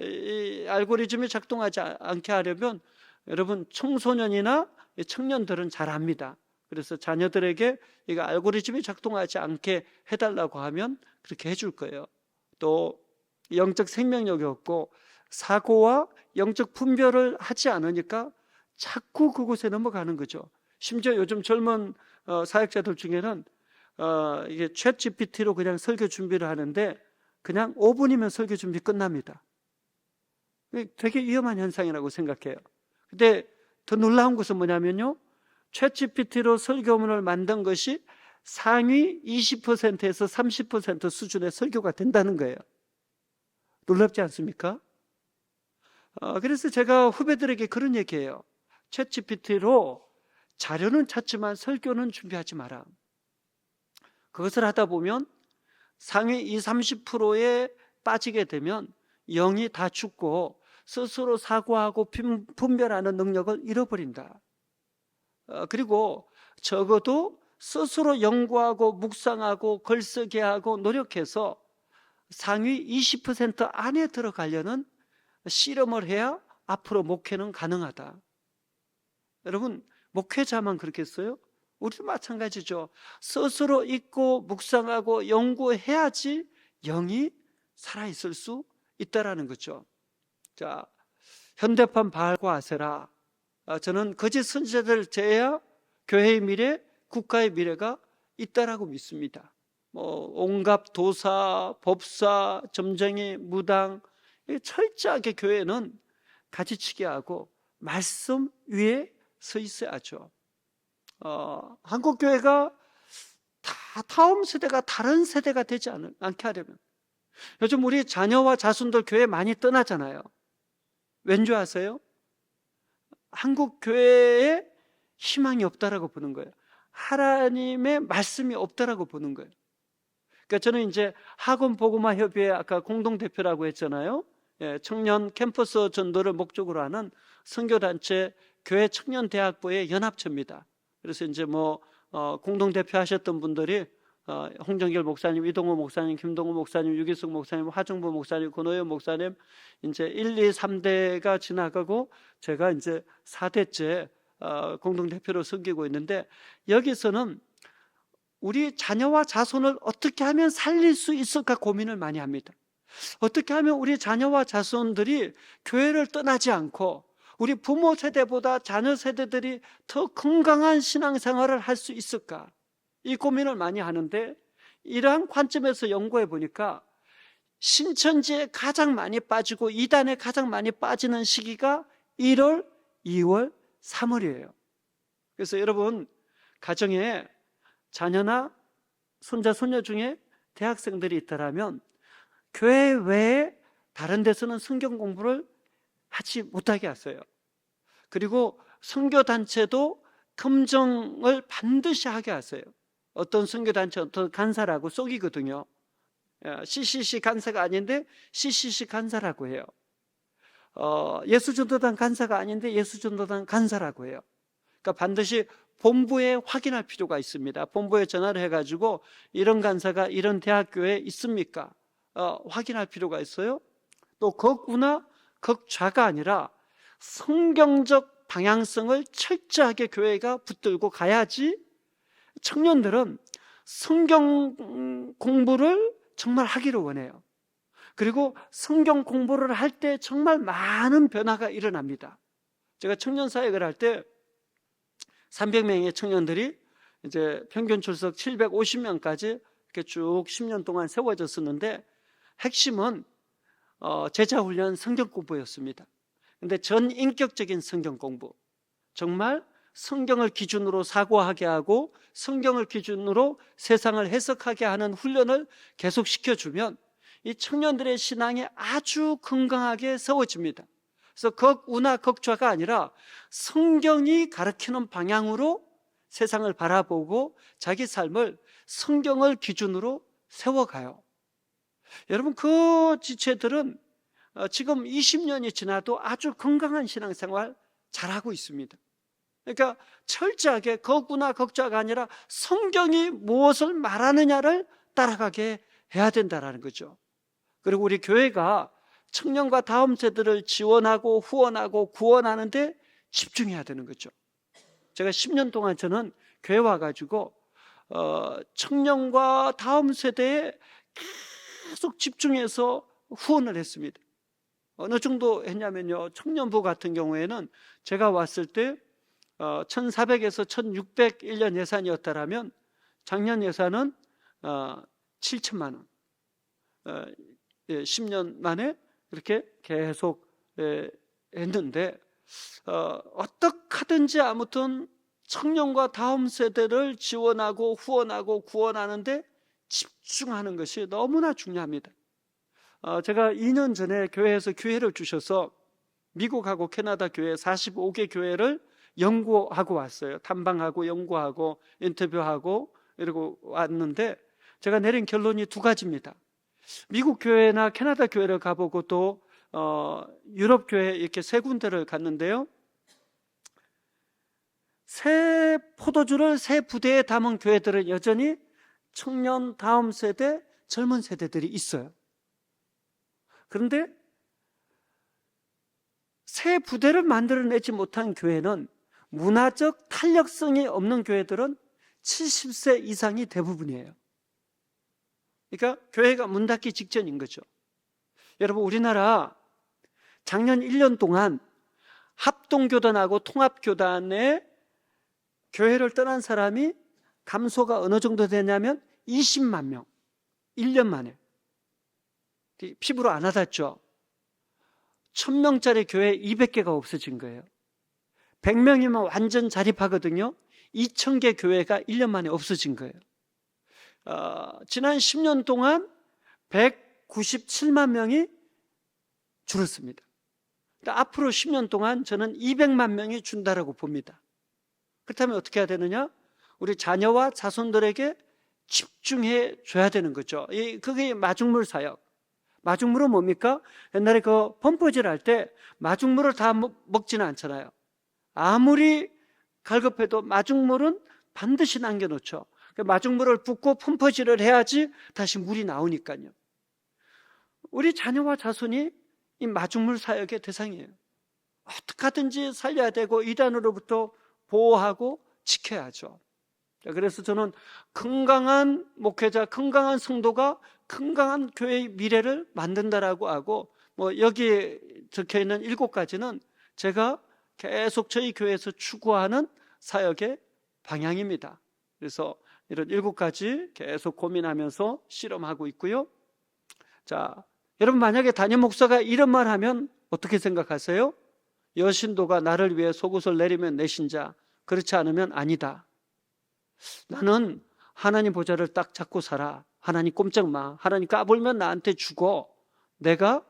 이 알고리즘이 작동하지 않게 하려면 여러분, 청소년이나 청년들은 잘 압니다. 그래서 자녀들에게 이거 알고리즘이 작동하지 않게 해달라고 하면 그렇게 해줄 거예요. 또 영적 생명력이 없고 사고와 영적 분별을 하지 않으니까 자꾸 그곳에 넘어가는 거죠. 심지어 요즘 젊은 사역자들 중에는 이게 챗 GPT로 그냥 설교 준비를 하는데 그냥 5분이면 설교 준비 끝납니다. 되게 위험한 현상이라고 생각해요. 근데 더 놀라운 것은 뭐냐면요, 챗 GPT로 설교문을 만든 것이 상위 20%에서 30% 수준의 설교가 된다는 거예요. 놀랍지 않습니까? 그래서 제가 후배들에게 그런 얘기해요. 챗 GPT로 자료는 찾지만 설교는 준비하지 마라. 그것을 하다 보면 상위 20, 30%에 빠지게 되면 영이 다 죽고 스스로 사고하고 분별하는 능력을 잃어버린다. 그리고 적어도 스스로 연구하고 묵상하고 글쓰기 하고 노력해서 상위 20% 안에 들어가려는 실험을 해야 앞으로 목회는 가능하다. 여러분, 목회자만 그렇겠어요? 우리도 마찬가지죠. 스스로 읽고 묵상하고 연구해야지 영이 살아있을 수 있다라는 거죠. 자, 현대판 바알과 아세라, 저는 거짓 선지자들 제외야 교회의 미래, 국가의 미래가 있다라고 믿습니다. 온갖 도사, 법사, 점쟁이, 무당, 철저하게 교회는 가지치기 하고 말씀 위에 서 있어야죠. 한국 교회가 다음 세대가 다른 세대가 되지 않게 하려면, 요즘 우리 자녀와 자손들 교회 많이 떠나잖아요. 왠지 아세요? 한국 교회에 희망이 없다라고 보는 거예요. 하나님의 말씀이 없다라고 보는 거예요. 그러니까 저는 이제 학원 복음화 협의회 아까 공동 대표라고 했잖아요. 청년 캠퍼스 전도를 목적으로 하는 선교단체 교회 청년대학부의 연합체입니다. 그래서 이제 공동 대표 하셨던 분들이 홍정길 목사님, 이동호 목사님, 김동호 목사님, 유기숙 목사님, 하정부 목사님, 권호연 목사님, 이제 1, 2, 3대가 지나가고 제가 이제 4대째 공동 대표로 섬기고 있는데, 여기서는 우리 자녀와 자손을 어떻게 하면 살릴 수 있을까 고민을 많이 합니다. 어떻게 하면 우리 자녀와 자손들이 교회를 떠나지 않고 우리 부모 세대보다 자녀 세대들이 더 건강한 신앙생활을 할 수 있을까, 이 고민을 많이 하는데, 이러한 관점에서 연구해 보니까 신천지에 가장 많이 빠지고 이단에 가장 많이 빠지는 시기가 1월, 2월, 3월이에요. 그래서 여러분 가정에 자녀나 손자, 손녀 중에 대학생들이 있다면 교회 외에 다른 데서는 성경 공부를 하지 못하게 하세요. 그리고 선교단체도 검정을 반드시 하게 하세요. 어떤 선교단체, 어떤 간사라고 속이거든요. CCC 간사가 아닌데 CCC 간사라고 해요. 예수전도단 간사가 아닌데 예수전도단 간사라고 해요. 그러니까 반드시 본부에 확인할 필요가 있습니다. 본부에 전화를 해가지고 이런 간사가 이런 대학교에 있습니까? 확인할 필요가 있어요. 또 극우나 극좌가 아니라 성경적 방향성을 철저하게 교회가 붙들고 가야지 청년들은 성경 공부를 정말 하기를 원해요. 그리고 성경 공부를 할 때 정말 많은 변화가 일어납니다. 제가 청년 사역을 할 때 300명의 청년들이 이제 평균 출석 750명까지 이렇게 쭉 10년 동안 세워졌었는데, 핵심은 제자훈련 성경 공부였습니다. 근데 전인격적인 성경 공부, 정말 성경을 기준으로 사고하게 하고 성경을 기준으로 세상을 해석하게 하는 훈련을 계속 시켜주면 이 청년들의 신앙이 아주 건강하게 세워집니다. 그래서 극우나 극좌가 아니라 성경이 가르치는 방향으로 세상을 바라보고 자기 삶을 성경을 기준으로 세워가요. 여러분, 그 지체들은 지금 20년이 지나도 아주 건강한 신앙생활 잘하고 있습니다. 그러니까 철저하게 극우나 극좌가 아니라 성경이 무엇을 말하느냐를 따라가게 해야 된다는 거죠. 그리고 우리 교회가 청년과 다음 세대를 지원하고 후원하고 구원하는 데 집중해야 되는 거죠. 제가 10년 동안 저는 교회 와가지고 청년과 다음 세대에 계속 집중해서 후원을 했습니다. 어느 정도 했냐면요, 청년부 같은 경우에는 제가 왔을 때 1400에서 1601년 예산이었다면 작년 예산은 7천만 원, 10년 만에 그렇게 계속 했는데, 어떻게 하든지 아무튼 청년과 다음 세대를 지원하고 후원하고 구원하는데 집중하는 것이 너무나 중요합니다. 제가 2년 전에 교회에서 기회를 주셔서 미국하고 캐나다 교회 45개 교회를 연구하고 왔어요. 탐방하고 연구하고 인터뷰하고 이러고 왔는데, 제가 내린 결론이 두 가지입니다. 미국 교회나 캐나다 교회를 가보고 또 유럽 교회 이렇게 세 군데를 갔는데요, 새 포도주를 새 부대에 담은 교회들은 여전히 청년 다음 세대, 젊은 세대들이 있어요. 그런데 새 부대를 만들어내지 못한 교회는, 문화적 탄력성이 없는 교회들은 70세 이상이 대부분이에요. 그러니까 교회가 문 닫기 직전인 거죠. 여러분, 우리나라 작년 1년 동안 합동교단하고 통합교단에 교회를 떠난 사람이 감소가 어느 정도 되냐면 20만 명, 1년 만에. 피부로 안 와닿죠. 1000명짜리 교회 200개가 없어진 거예요. 100명이면 완전 자립하거든요. 2000개 교회가 1년 만에 없어진 거예요. 지난 10년 동안 197만 명이 줄었습니다. 앞으로 10년 동안 저는 200만 명이 준다라고 봅니다. 그렇다면 어떻게 해야 되느냐? 우리 자녀와 자손들에게 집중해 줘야 되는 거죠. 그게 마중물 사역. 마중물은 뭡니까? 옛날에 그 펌프질 할 때 마중물을 다 먹지는 않잖아요. 아무리 갈급해도 마중물은 반드시 남겨놓죠. 마중물을 붓고 펌프질을 해야지 다시 물이 나오니까요. 우리 자녀와 자손이 이 마중물 사역의 대상이에요. 어떻게 하든지 살려야 되고 이단으로부터 보호하고 지켜야죠. 그래서 저는 건강한 목회자, 건강한 성도가 건강한 교회의 미래를 만든다라고 하고, 여기에 적혀 있는 7가지는 제가 계속 저희 교회에서 추구하는 사역의 방향입니다. 그래서 이런 7가지 계속 고민하면서 실험하고 있고요. 자, 여러분 만약에 담임 목사가 이런 말 하면 어떻게 생각하세요? 여신도가 나를 위해 속옷을 내리면 내 신자, 그렇지 않으면 아니다. 나는 하나님 보좌를 딱 잡고 살아. 하나님 꼼짝 마. 하나님 까불면 나한테 죽어. 내가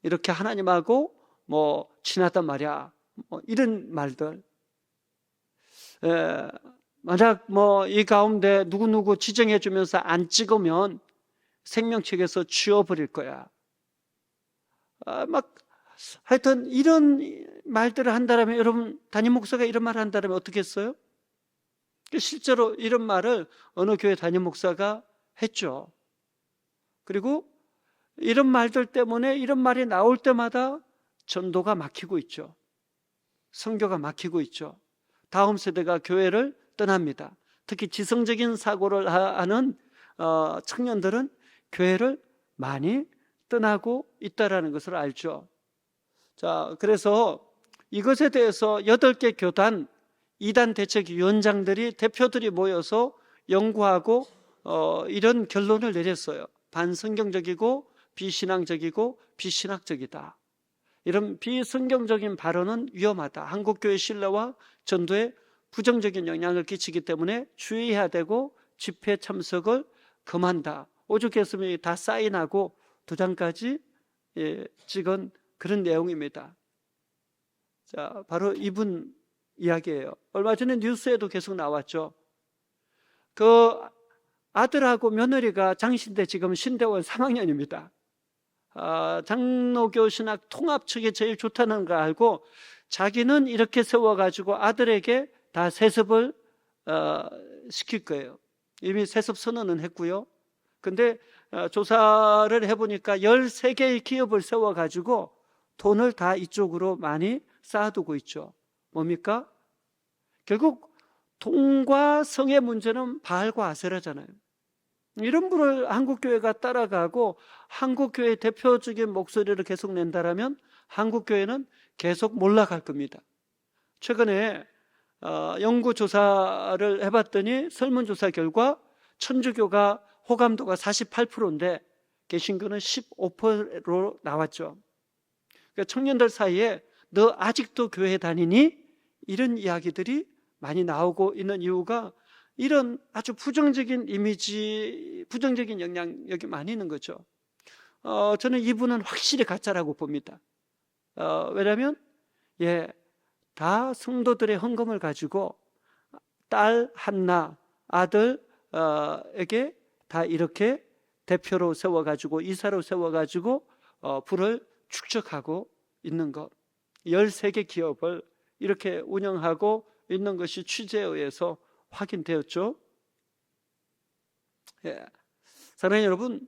이렇게 하나님하고 친하단 말이야. 이런 말들. 만약 이 가운데 누구누구 지정해 주면서 안 찍으면 생명책에서 지워버릴 거야. 하여튼 이런 말들을 한다면, 여러분 담임 목사가 이런 말을 한다면 어떻게 했어요? 실제로 이런 말을 어느 교회 담임 목사가 했죠. 그리고 이런 말들 때문에 이런 말이 나올 때마다 전도가 막히고 있죠. 선교가 막히고 있죠. 다음 세대가 교회를 떠납니다. 특히 지성적인 사고를 하는 청년들은 교회를 많이 떠나고 있다는 것을 알죠. 자, 그래서 이것에 대해서 8개 교단, 이단 대책위원장들이, 대표들이 모여서 연구하고 이런 결론을 내렸어요. 반성경적이고 비신앙적이고 비신학적이다. 이런 비성경적인 발언은 위험하다. 한국교회 신뢰와 전도에 부정적인 영향을 끼치기 때문에 주의해야 되고 집회 참석을 금한다. 오죽했으면 다 사인하고 2장까지 찍은 그런 내용입니다. 자, 바로 이분 이야기예요. 얼마 전에 뉴스에도 계속 나왔죠. 그 아들하고 며느리가 장신대 지금 신대원 3학년입니다. 장로교 신학 통합 측이 제일 좋다는 걸 알고 자기는 이렇게 세워가지고 아들에게 다 세습을 시킬 거예요. 이미 세습 선언은 했고요. 근데 조사를 해보니까 13개의 기업을 세워가지고 돈을 다 이쪽으로 많이 쌓아두고 있죠. 뭡니까? 결국 돈과 성의 문제는 바알과 아세라잖아요. 이런 분을 한국교회가 따라가고 한국교회의 대표적인 목소리를 계속 낸다라면 한국교회는 계속 몰락할 겁니다. 최근에 연구조사를 해봤더니 설문조사 결과 천주교가 호감도가 48%인데 개신교는 15%로 나왔죠. 그러니까 청년들 사이에 너 아직도 교회 다니니? 이런 이야기들이 많이 나오고 있는 이유가 이런 아주 부정적인 이미지, 부정적인 영향력이 많이 있는 거죠. 저는 이분은 확실히 가짜라고 봅니다. 왜냐하면 다 성도들의 헌금을 가지고 딸 한나, 아들에게 다 이렇게 대표로 세워가지고 이사로 세워가지고 부를 축적하고 있는 것. 13개 기업을 이렇게 운영하고 있는 것이 취재에 의해서 확인되었죠. 사랑하는 여러분,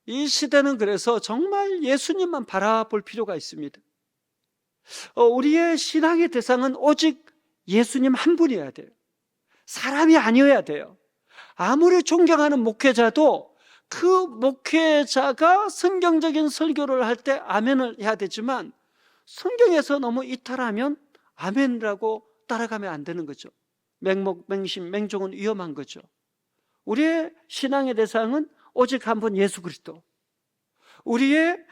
이 시대는 그래서 정말 예수님만 바라볼 필요가 있습니다. 우리의 신앙의 대상은 오직 예수님 한 분이어야 돼요. 사람이 아니어야 돼요. 아무리 존경하는 목회자도 그 목회자가 성경적인 설교를 할 때 아멘을 해야 되지만 성경에서 너무 이탈하면 아멘이라고 따라가면 안 되는 거죠. 맹목, 맹심, 맹종은 위험한 거죠. 우리의 신앙의 대상은 오직 한 분 예수 그리스도. 우리의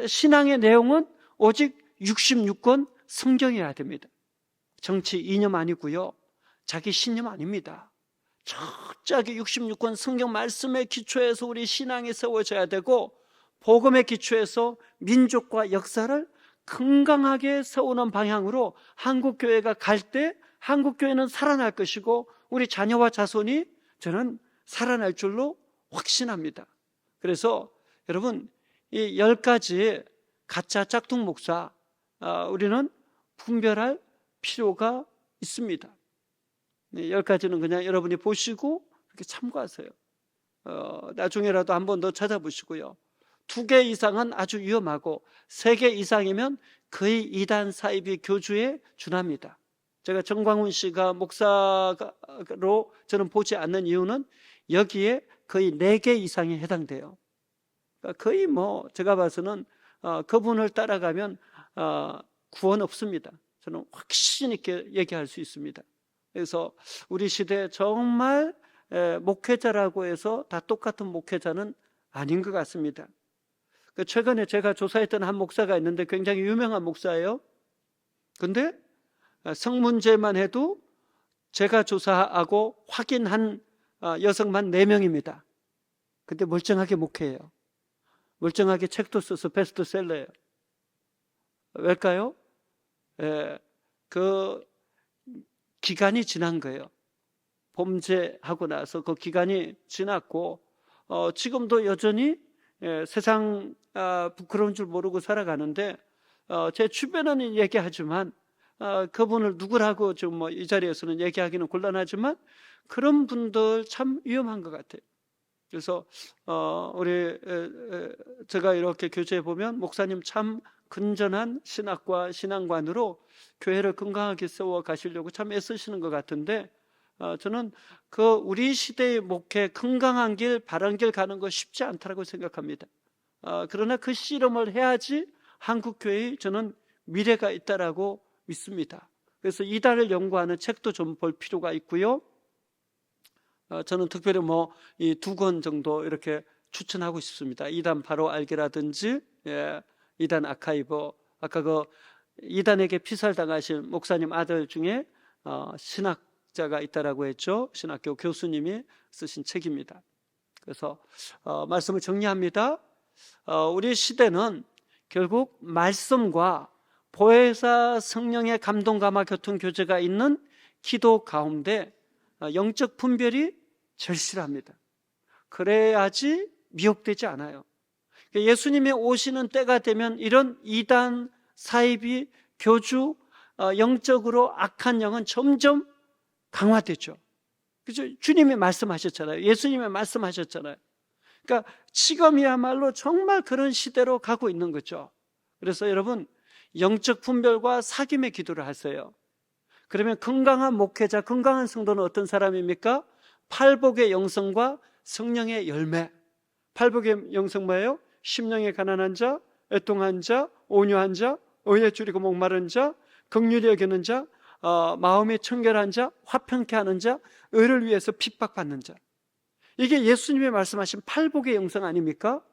신앙의 내용은 오직 66권 성경이어야 됩니다. 정치 이념 아니고요, 자기 신념 아닙니다. 철저하게 66권 성경 말씀의 기초에서 우리 신앙이 세워져야 되고, 복음의 기초에서 민족과 역사를 건강하게 세우는 방향으로 한국교회가 갈 때 한국교회는 살아날 것이고 우리 자녀와 자손이 저는 살아날 줄로 확신합니다. 그래서 여러분, 이 10가지 가짜 짝퉁 목사, 우리는 분별할 필요가 있습니다. 10가지는 그냥 여러분이 보시고 이렇게 참고하세요. 나중에라도 한 번 더 찾아보시고요. 2개 이상은 아주 위험하고 3개 이상이면 거의 이단 사이비 교주에 준합니다. 제가 정광훈 씨가 목사로 저는 보지 않는 이유는 여기에 거의 4개 이상에 해당돼요. 거의 제가 봐서는 그분을 따라가면 구원 없습니다. 저는 확신 있게 얘기할 수 있습니다. 그래서 우리 시대에 정말 목회자라고 해서 다 똑같은 목회자는 아닌 것 같습니다. 최근에 제가 조사했던 한 목사가 있는데 굉장히 유명한 목사예요. 근데 성문제만 해도 제가 조사하고 확인한 여성만 4명입니다. 근데 멀쩡하게 목회해요. 멀쩡하게 책도 써서 베스트셀러예요. 왜일까요? 그 기간이 지난 거예요. 범죄하고 나서 그 기간이 지났고 지금도 여전히 세상 부끄러운 줄 모르고 살아가는데, 제 주변에는 얘기하지만 그분을 누구라고 지금 이 자리에서는 얘기하기는 곤란하지만 그런 분들 참 위험한 것 같아요. 그래서 제가 이렇게 교제해 보면 목사님 참 건전한 신학과 신앙관으로 교회를 건강하게 세워 가시려고 참 애쓰시는 것 같은데, 저는 우리 시대의 목회 건강한 길, 바른 길 가는 거 쉽지 않다고 생각합니다. 그러나 그 씨름을 해야지 한국 교회에 저는 미래가 있다라고 믿습니다. 그래서 이단을 연구하는 책도 좀 볼 필요가 있고요. 저는 특별히 이 2권 정도 이렇게 추천하고 싶습니다. 이단 바로 알기라든지, 이단 아카이브. 아까 이단에게 피살당하신 목사님 아들 중에 신학자가 있다라고 했죠. 신학교 교수님이 쓰신 책입니다. 그래서 말씀을 정리합니다. 우리 시대는 결국 말씀과 보혜사 성령의 감동 감화 교통 교제가 있는 기도 가운데 영적 분별이 절실합니다. 그래야지 미혹되지 않아요. 예수님이 오시는 때가 되면 이런 이단, 사이비, 교주, 영적으로 악한 영은 점점 강화되죠. 그죠? 주님이 말씀하셨잖아요. 예수님이 말씀하셨잖아요. 그러니까 지금이야말로 정말 그런 시대로 가고 있는 거죠. 그래서 여러분, 영적 분별과 사귐의 기도를 하세요. 그러면 건강한 목회자, 건강한 성도는 어떤 사람입니까? 팔복의 영성과 성령의 열매. 팔복의 영성 뭐예요? 심령에 가난한 자, 애통한 자, 온유한 자, 의에 줄이고 목마른 자, 긍휼히 여기는 자, 마음이 청결한 자, 화평케 하는 자, 의를 위해서 핍박받는 자. 이게 예수님이 말씀하신 팔복의 영성 아닙니까?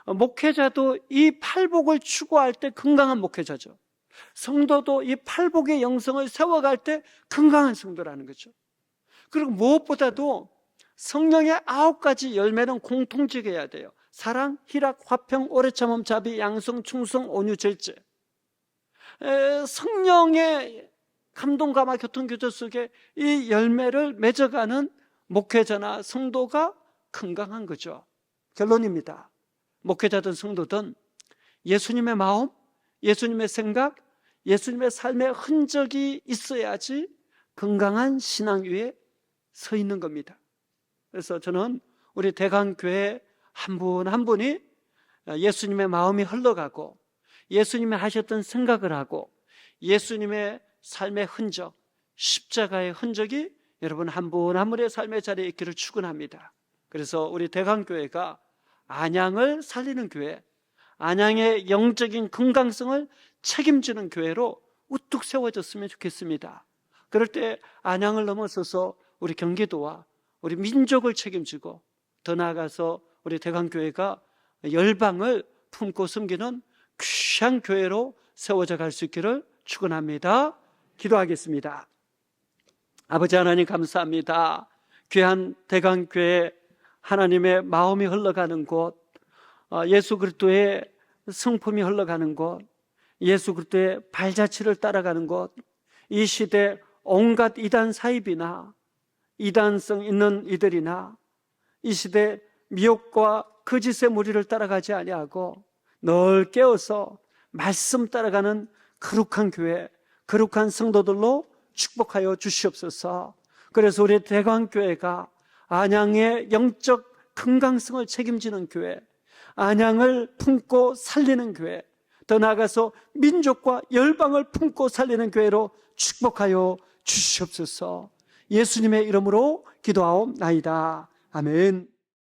목회자도 이 팔복을 추구할 때 건강한 목회자죠. 성도도 이 팔복의 영성을 세워갈 때 건강한 성도라는 거죠. 그리고 무엇보다도 성령의 9가지 열매는 공통적이어야 돼요. 사랑, 희락, 화평, 오래 참음, 자비, 양성, 충성, 온유, 절제. 성령의 감동, 감화, 교통, 교제 속에 이 열매를 맺어가는 목회자나 성도가 건강한 거죠. 결론입니다. 목회자든 성도든 예수님의 마음, 예수님의 생각, 예수님의 삶의 흔적이 있어야지 건강한 신앙 위에 서 있는 겁니다. 그래서 저는 우리 대강교회 한 분 한 분이 예수님의 마음이 흘러가고 예수님이 하셨던 생각을 하고 예수님의 삶의 흔적, 십자가의 흔적이 여러분 한 분 한 분의 삶의 자리에 있기를 축원합니다. 그래서 우리 대강교회가 안양을 살리는 교회, 안양의 영적인 건강성을 책임지는 교회로 우뚝 세워졌으면 좋겠습니다. 그럴 때 안양을 넘어서서 우리 경기도와 우리 민족을 책임지고 더 나아가서 우리 대광교회가 열방을 품고 섬기는 귀한 교회로 세워져 갈 수 있기를 축원합니다. 기도하겠습니다. 아버지 하나님 감사합니다. 귀한 대광교회 하나님의 마음이 흘러가는 곳, 예수 그리스도의 성품이 흘러가는 곳, 예수 그리스도의 발자취를 따라가는 곳, 이 시대 온갖 이단 사입이나 이단성 있는 이들이나 이 시대 미혹과 거짓의 무리를 따라가지 아니하고 늘 깨어서 말씀 따라가는 거룩한 교회, 거룩한 성도들로 축복하여 주시옵소서. 그래서 우리 대광교회가 안양의 영적 건강성을 책임지는 교회, 안양을 품고 살리는 교회, 더 나아가서 민족과 열방을 품고 살리는 교회로 축복하여 주시옵소서. 예수님의 이름으로 기도하옵나이다. 아멘.